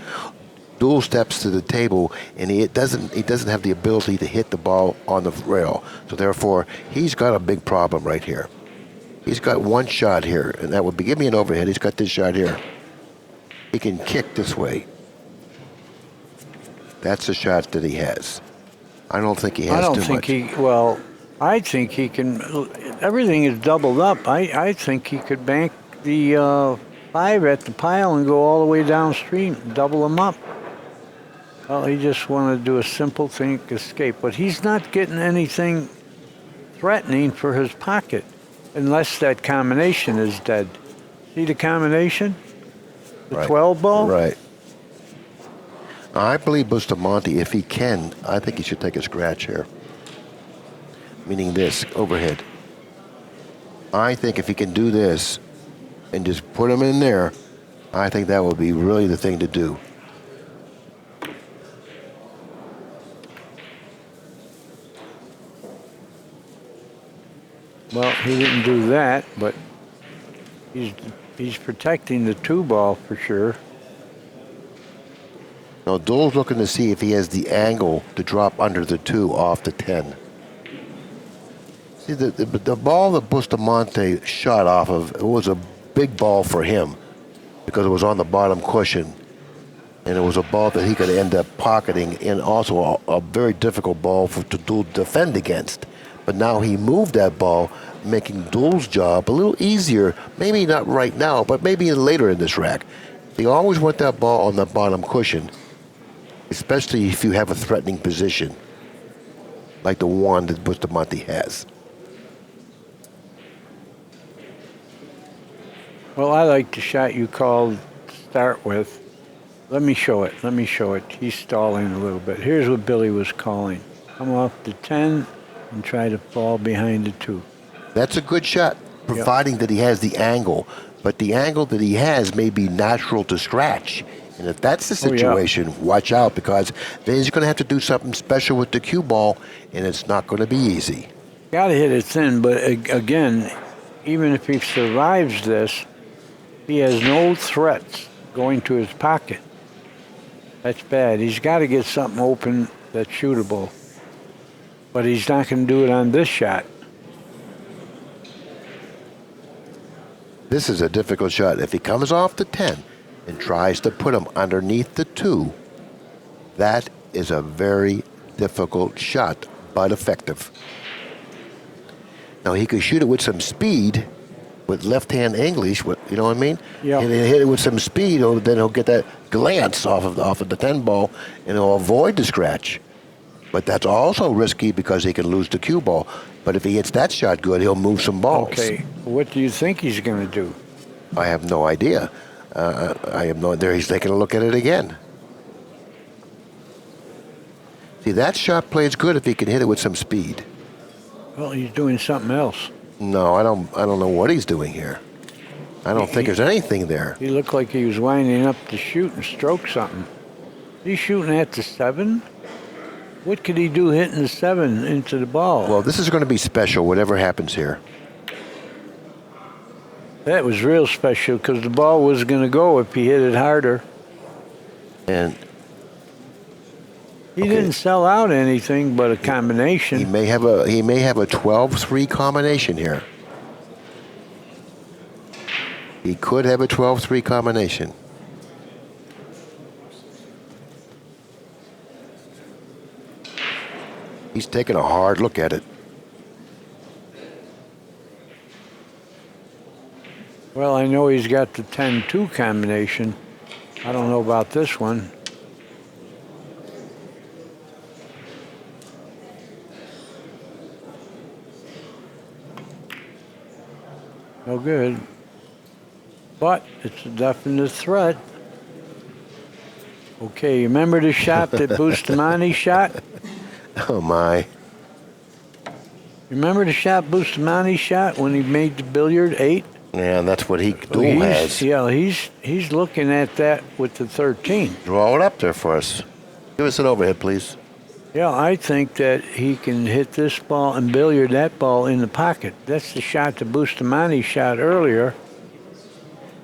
Dual steps to the table, and he doesn't have the ability to hit the ball on the rail. So therefore, he's got a big problem right here. He's got one shot here, and that would be, give me an overhead. He's got this shot here. He can kick this way. That's the shot that he has. I don't think he has too much. I think he can. Everything is doubled up. I think he could bank the 5 at the pile and go all the way downstream, double them up. Well, he just wanted to do a simple thing, escape. But he's not getting anything threatening for his pocket unless that combination is dead. See the combination? The Right. 12 ball? Right. I believe Bustamante, if he can, I think he should take a scratch here. Meaning this, overhead. I think if he can do this and just put him in there, I think that would be really the thing to do. Well, he didn't do that, but he's protecting the 2 ball for sure. Now, Deuel's looking to see if he has the angle to drop under the 2 off the 10. See, the ball that Bustamante shot off of, it was a big ball for him because it was on the bottom cushion. And it was a ball that he could end up pocketing, and also a very difficult ball to defend against. But now he moved that ball, making Deuel's job a little easier. Maybe not right now, but maybe later in this rack. They always want that ball on the bottom cushion, especially if you have a threatening position, like the one that Bustamante has. Well, I like the shot you called to start with. Let me show it. He's stalling a little bit. Here's what Billy was calling. Come off the 10 and try to fall behind the 2. That's a good shot, providing that he has the angle. But the angle that he has may be natural to scratch. And if that's the situation, watch out, because then he's going to have to do something special with the cue ball, and it's not going to be easy. Got to hit it thin, but again, even if he survives this, he has no threats going to his pocket. That's bad. He's got to get something open that's shootable. But he's not going to do it on this shot. This is a difficult shot. If he comes off the 10 and tries to put him underneath the 2, that is a very difficult shot, but effective. Now, he could shoot it with some speed, with left-hand English, you know what I mean? Yeah. And hit it with some speed, then he'll get that glance off of the 10 ball, and he'll avoid the scratch. But that's also risky because he can lose the cue ball. But if he hits that shot good, he'll move some balls. Okay, what do you think he's going to do? I have no idea. I have no idea. He's taking a look at it again. See, that shot plays good if he can hit it with some speed. Well, he's doing something else. No, I don't know what he's doing here. I don't think there's anything there. He looked like he was winding up to shoot and stroke something. He's shooting at the 7? What could he do hitting the 7 into the ball? Well, this is going to be special, whatever happens here. That was real special because the ball was going to go if he hit it harder. And he didn't sell out anything but a combination. he may have a 12-3 combination here. He could have a 12-3 combination. He's taking a hard look at it. Well, I know he's got the 10-2 combination. I don't know about this one. No good. But it's a definite threat. Okay, you remember the shot that Bustamante shot? Oh, my. Remember the shot Bustamante shot when he made the billiard 8? Yeah, and that's what Deuel has. Yeah, he's looking at that with the 13. Draw it up there for us. Give us an overhead, please. Yeah, I think that he can hit this ball and billiard that ball in the pocket. That's the shot that Bustamante shot earlier.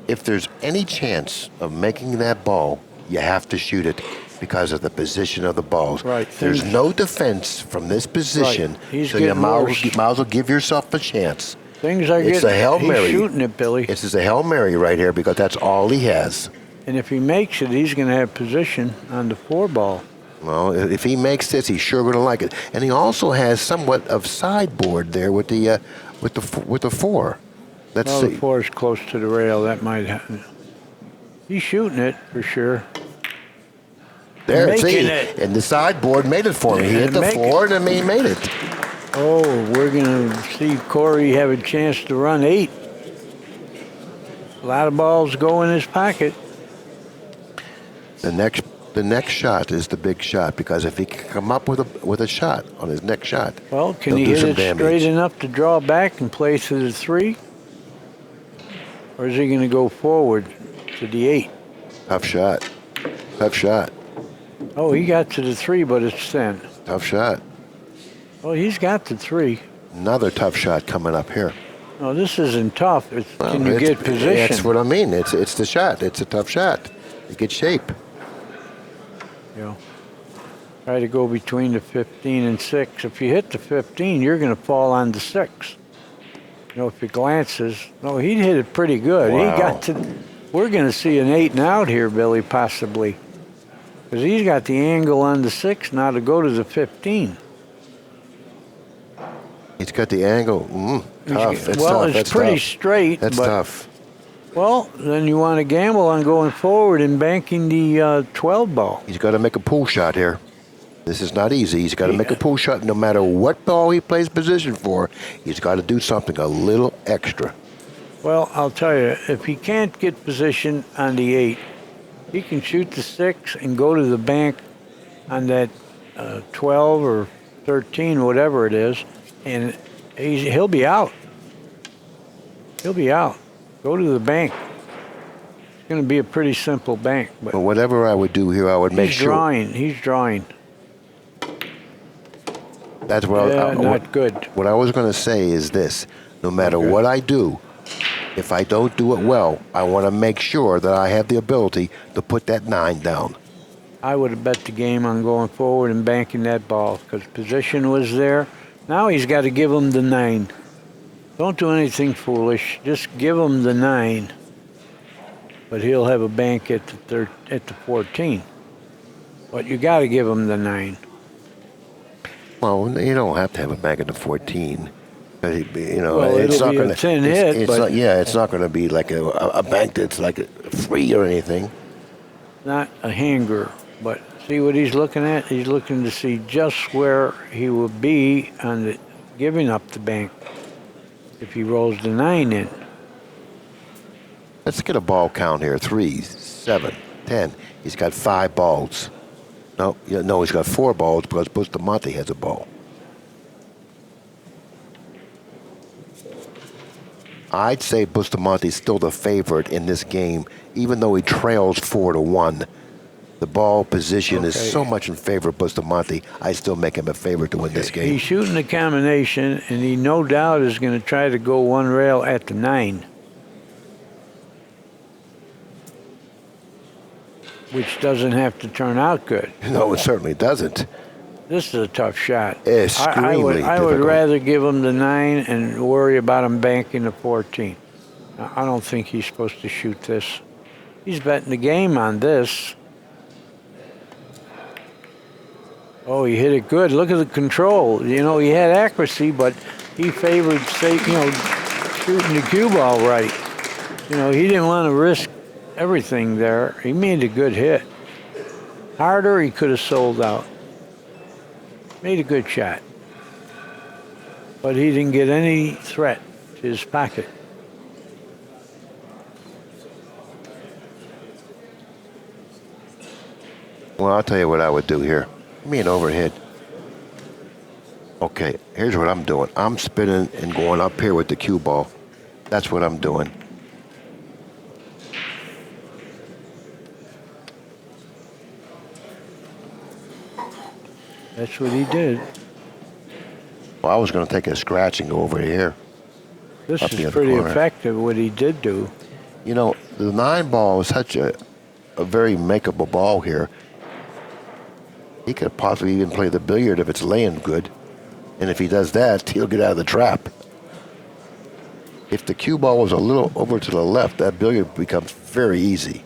If there's any chance of making that ball, you have to shoot it because of the position of the balls. Right. There's no defense from this position, Right. so you might as well give yourself a chance. Things are It's getting. a Hail Mary. He's shooting it, Billy. This is a Hail Mary right here because that's all he has. And if he makes it, he's going to have position on the 4 ball. Well, if he makes this, he's sure going to like it. And he also has somewhat of sideboard there with the 4. Let's Well, see. the 4 is close to the rail. That might happen. He's shooting it for sure. There, Making see, it. and the sideboard made it for me. He hit the Make 4, and then he made it. Oh, we're going to see Corey have a chance to run 8. A lot of balls go in his pocket. The next shot is the big shot because if he can come up with a shot on his next shot, Well, can he'll he do hit some it damage. straight enough to draw back and play to the 3? Or is he going to go forward to the 8? Tough shot. Tough shot. Oh, he got to the 3, but it's thin. Tough shot. Oh, he's got the 3. Another tough shot coming up here. No, this isn't tough. It's, Well, can you get position? That's what I mean. It's the shot. It's a tough shot. You get shape. You know, try to go between the 15 and 6. If you hit the 15, you're going to fall on the 6. You know, if he glances, no, he hit it pretty good. Wow. He got to. We're going to see an 8 and out here, Billy, possibly, because he's got the angle on the 6 now to go to the 15. He's got the angle. Tough. It's well, tough. it's That's pretty tough. straight. That's but, tough. Well, then you want to gamble on going forward and banking the 12 ball. He's got to make a pull shot here. This is not easy. He's got to make a pull shot no matter what ball he plays position for. He's got to do something a little extra. Well, I'll tell you, if he can't get position on the 8, he can shoot the 6 and go to the bank on that 12 or 13, whatever it is, and he'll be out. He'll be out. Go to the bank. It's going to be a pretty simple bank. But whatever I would do here, I would make sure. He's drawing. That's what not good. What I was going to say is this: no matter what I do, if I don't do it well, I want to make sure that I have the ability to put that 9 down. I would have bet the game on going forward and banking that ball because position was there. Now he's got to give him the 9. Don't do anything foolish. Just give him the 9. But he'll have a bank at the 14. But you got to give him the 9. Well, you don't have to have a bank at the 14. You know, Well, it's it'll not be going a 10 hit, It's but not, it's not going to be like a bank that's like free or anything. not a hanger. But see what he's looking at? He's looking to see just where he will be on the giving up the bank if he rolls the 9 in. Let's get a ball count here. 3, 7, 10. He's got 5 balls. No, he's got 4 balls because Bustamante has a ball. I'd say Bustamante's still the favorite in this game, even though he trails 4-1. The ball position is so much in favor of Bustamante. I still make him a favorite to win this game. He's shooting the combination, and he no doubt is going to try to go one rail at the 9. Which doesn't have to turn out good. No, it certainly doesn't. This is a tough shot. Extremely I would difficult. rather give him the 9 and worry about him banking the 14. I don't think he's supposed to shoot this. He's betting the game on this. Oh, he hit it good. Look at the control. You know, he had accuracy, but he favored, shooting the cue ball right. You know, he didn't want to risk everything there. He made a good hit. Harder, he could have sold out. Made a good shot. But he didn't get any threat to his pocket. Well, I'll tell you what I would do here. Give me an overhead. Okay, here's what I'm doing. I'm spinning and going up here with the cue ball. That's what I'm doing. That's what he did. Well, I was going to take a scratch and go over here. This Up the is other pretty corner. effective, what he did do. You know, the 9 ball is such a very makeable ball here. He could possibly even play the billiard if it's laying good. And if he does that, he'll get out of the trap. If the cue ball was a little over to the left, that billiard becomes very easy.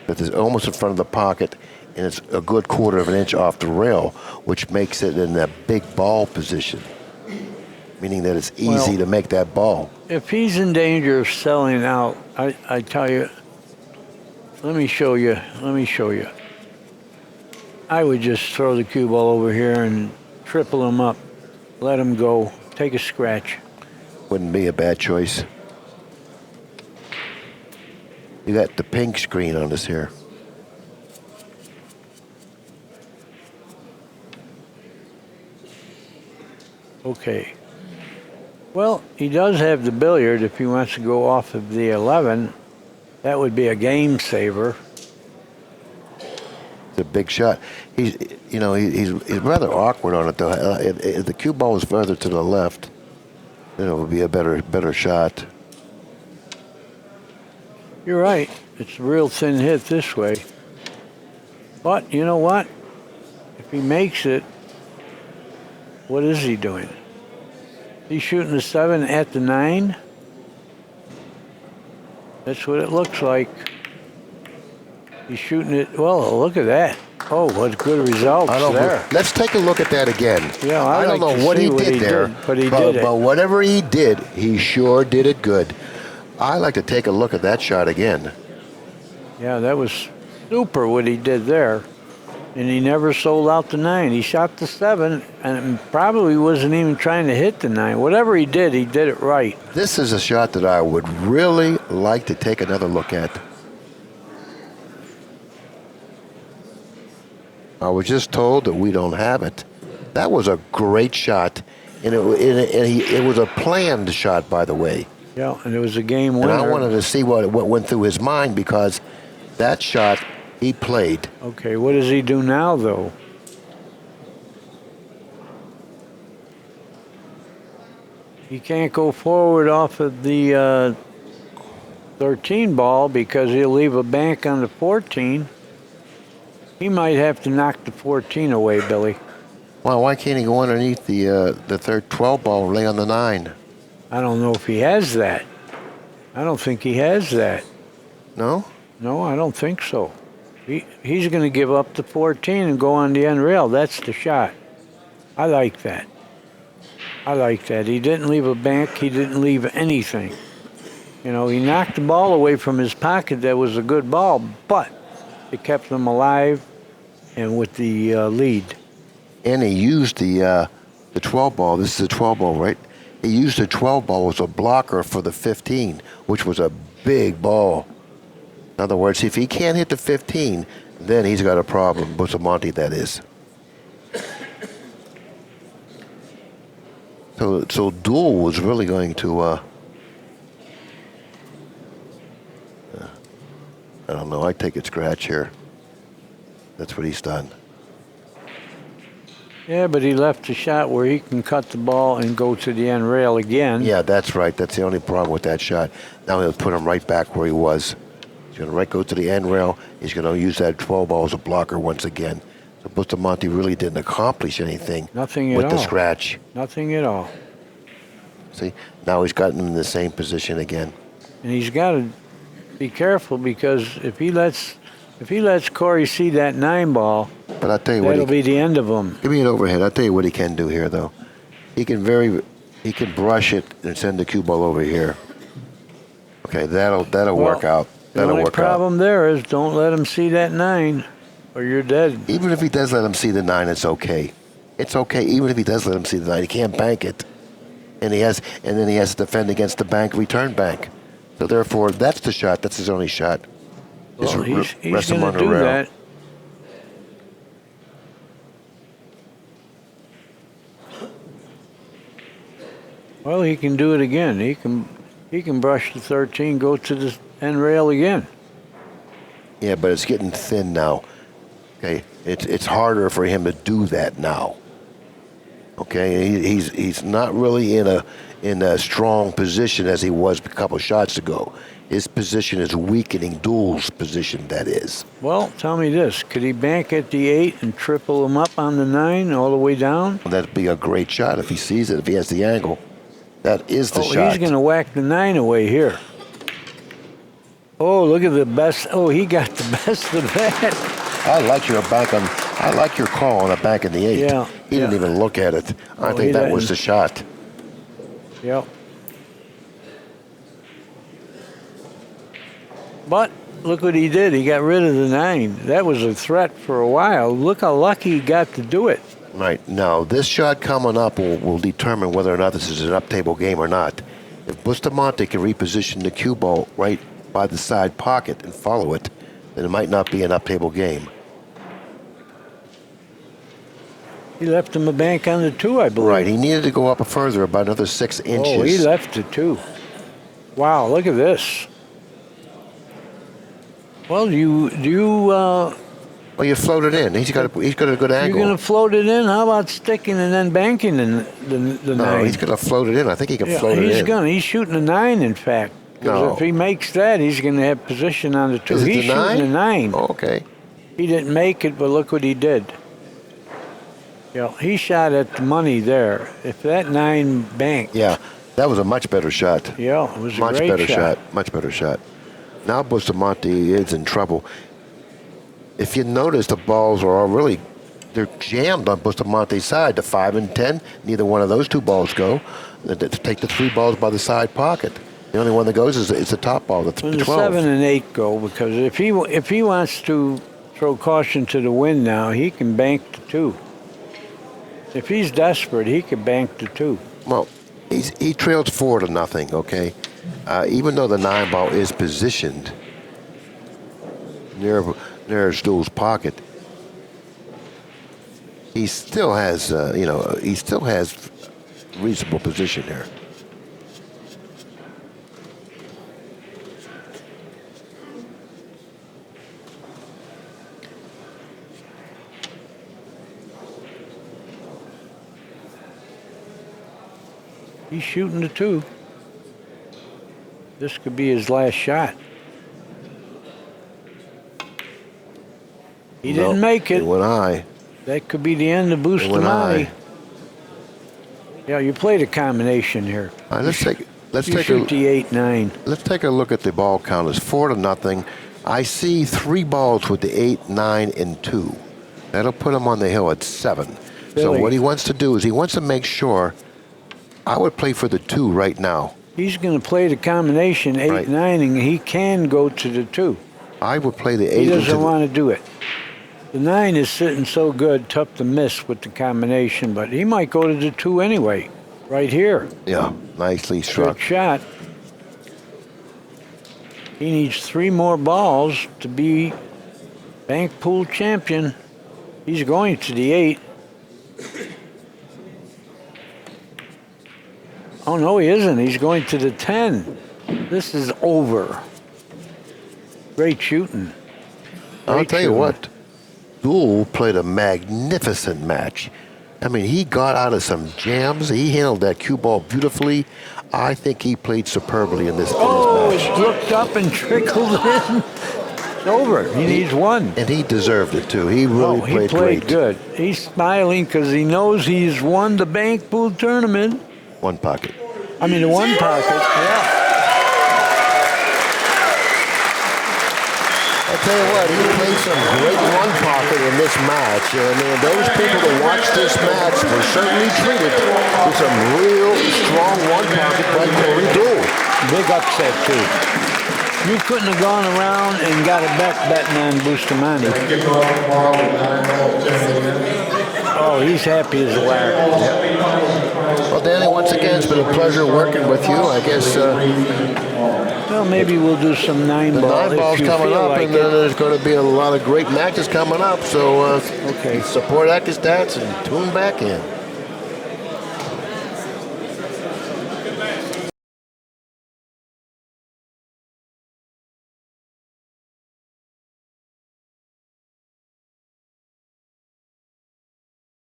But it's almost in front of the pocket, and it's a good quarter of an inch off the rail, which makes it in that big ball position, meaning that it's easy to make that ball. If he's in danger of selling out, I tell you, let me show you. I would just throw the cue ball over here and triple him up, let him go, take a scratch. Wouldn't be a bad choice. You got the pink screen on this here. Okay. Well, he does have the billiard if he wants to go off of the 11. That would be a game saver. It's a big shot. He's rather awkward on it though. If the cue ball was further to the left, then it would be a better shot. You're right. It's a real thin hit this way. But you know what? If he makes it, what is he doing? He's shooting the 7 at the 9. That's what it looks like. He's shooting it. Well, look at that. Oh, what good results there. Let's take a look at that again. Yeah, I don't like know to what see he what did he there, did, but he did it. But whatever he did, he sure did it good. I like to take a look at that shot again. Yeah, that was super what he did there. And he never sold out the 9. He shot the 7 and probably wasn't even trying to hit the 9. Whatever he did it right. This is a shot that I would really like to take another look at. I was just told that we don't have it. That was a great shot, and it was a planned shot, by the way. Yeah, and it was a game winner. And I wanted to see what went through his mind because that shot he played. Okay, what does he do now, though? He can't go forward off of the 13 ball because he'll leave a bank on the 14. He might have to knock the 14 away, Billy. Well, why can't he go underneath the third 12 ball and lay on the 9? I don't know if he has that. I don't think he has that. No? No, I don't think so. He's going to give up the 14 and go on the end rail. That's the shot. I like that. He didn't leave a bank. He didn't leave anything. You know, he knocked the ball away from his pocket. That was a good ball, but it kept him alive and with the lead. And he used the 12 ball. This is a 12 ball, right? He used the 12 ball as a blocker for the 15, which was a big ball. In other words, if he can't hit the 15, then he's got a problem. Bustamante, that is. So Deuel was really going to, I don't know, I take a scratch here. That's what he's done. Yeah, but he left a shot where he can cut the ball and go to the end rail again. Yeah, that's right. That's the only problem with that shot. Now he'll put him right back where he was. He's going to go to the end rail. He's going to use that 12 ball as a blocker once again. So Bustamante really didn't accomplish anything with the scratch. Nothing at all. See, now he's gotten in the same position again. And he's got to be careful because if he lets Corey see that 9 ball, but I'll tell you that'll be the end of him. Give me an overhead. I'll tell you what he can do here, though. He can brush it and send the cue ball over here. Okay, that'll work out. That'll The only work out. problem there is don't let him see that 9 or you're dead. Even if he does let him see the 9, it's okay. It's okay. Even if he does let him see the 9, he can't bank it, and then he has to defend against the bank return bank. So therefore, that's the shot. That's his only shot. Well, he's rest him going on to the do rail. that. Well, he can do it again. He can brush the 13, go to the end rail again. Yeah, but it's getting thin now. Okay, it's harder for him to do that now. Okay, he's not really in a strong position as he was a couple shots ago. His position is weakening. Deuel's position, that is. Well, tell me this: could he bank at the 8 and triple him up on the 9 all the way down? That'd be a great shot if he sees it, if he has the angle. That is the shot. He's going to whack the 9 away here. Oh, look at the best. Oh, he got the best of that. I like your call on a bank in the 8. Yeah, He didn't even look at it. I think that was the shot. Yep. But look what he did. He got rid of the 9. That was a threat for a while. Look how lucky he got to do it. Right. Now, this shot coming up will determine whether or not this is an up-table game or not. If Bustamante can reposition the cue ball right by the side pocket and follow it, then it might not be an up-table game. He left him a bank on the 2, I believe. Right. He needed to go up further, about another 6 inches. Oh, he left the 2. Wow, look at this. Well, Well, you float it in. He's got a good angle. You're going to float it in? How about sticking and then banking the 9? No, he's going to float it in. I think he can float it in. He's shooting a 9, in fact. Because No. if he makes that, he's going to have position on the 2. Is it He's the 9? shooting a 9. Oh, okay. He didn't make it, but look what he did. He shot at the money there. If that 9 banked. Yeah, that was a much better shot. Yeah, it was a Much great better shot. Much better shot. Now Bustamante is in trouble. If you notice, the balls are all really, they're jammed on Bustamante's side. The 5 and 10, neither one of those 2 balls go. Take the 3 balls by the side pocket. The only one that goes is the top ball, the 12. The 7 and 8 go, because if he wants to throw caution to the wind now, he can bank the 2. If he's desperate, he can bank the 2. Well, he trails 4-0, okay? Even though the 9 ball is positioned near Deuel's pocket, he still has, reasonable position there. He's shooting the 2. This could be his last shot. He didn't make it. It went high. That could be the end of went Bustamante. high. Yeah, you played a combination here. All right, let's take shoot the 8-9. Let's take a look at the ball count. It's 4-0. I see 3 balls with the 8, 9, and 2. That'll put him on the hill at 7. So Billy. what he wants to do is he wants to make sure. I would play for the 2 right now. He's going to play the combination 8-9, Right. and he can go to the 2. I would play the 8. He into doesn't the- want to do it. The 9 is sitting so good, tough to miss with the combination, but he might go to the 2 anyway, right here. Yeah, nicely struck. Good shot. He needs 3 more balls to be bank pool champion. He's going to the 8. Oh, no, he isn't. He's going to the 10. This is over. Great shooting. I'll Great tell you shooting. what, Deuel played a magnificent match. I mean, he got out of some jams. He handled that cue ball beautifully. I think he played superbly in this Oh, match. it looked up and trickled in. It's over. He needs 1. And he deserved it, too. He really He played played great. good. He's smiling because he knows he's won the bank pool tournament. 1 pocket. I mean, the 1 pocket. Yeah. I'll tell you what, he played some great 1 pocket in this match. I mean, those people that watched this match were certainly treated to some real strong 1 pocket by Corey Deuel. Big upset, too. You couldn't have gone around and got a betting on Bustamante. Oh, he's happy as a lark. Well, Danny, once again, it's been a pleasure working with you. I guess Well, maybe we'll do some nine The ball. nine ball's if you coming feel up, like and then it. there's going to be a lot of great matches coming up. So Okay. support ACCUSTATS and tune back in.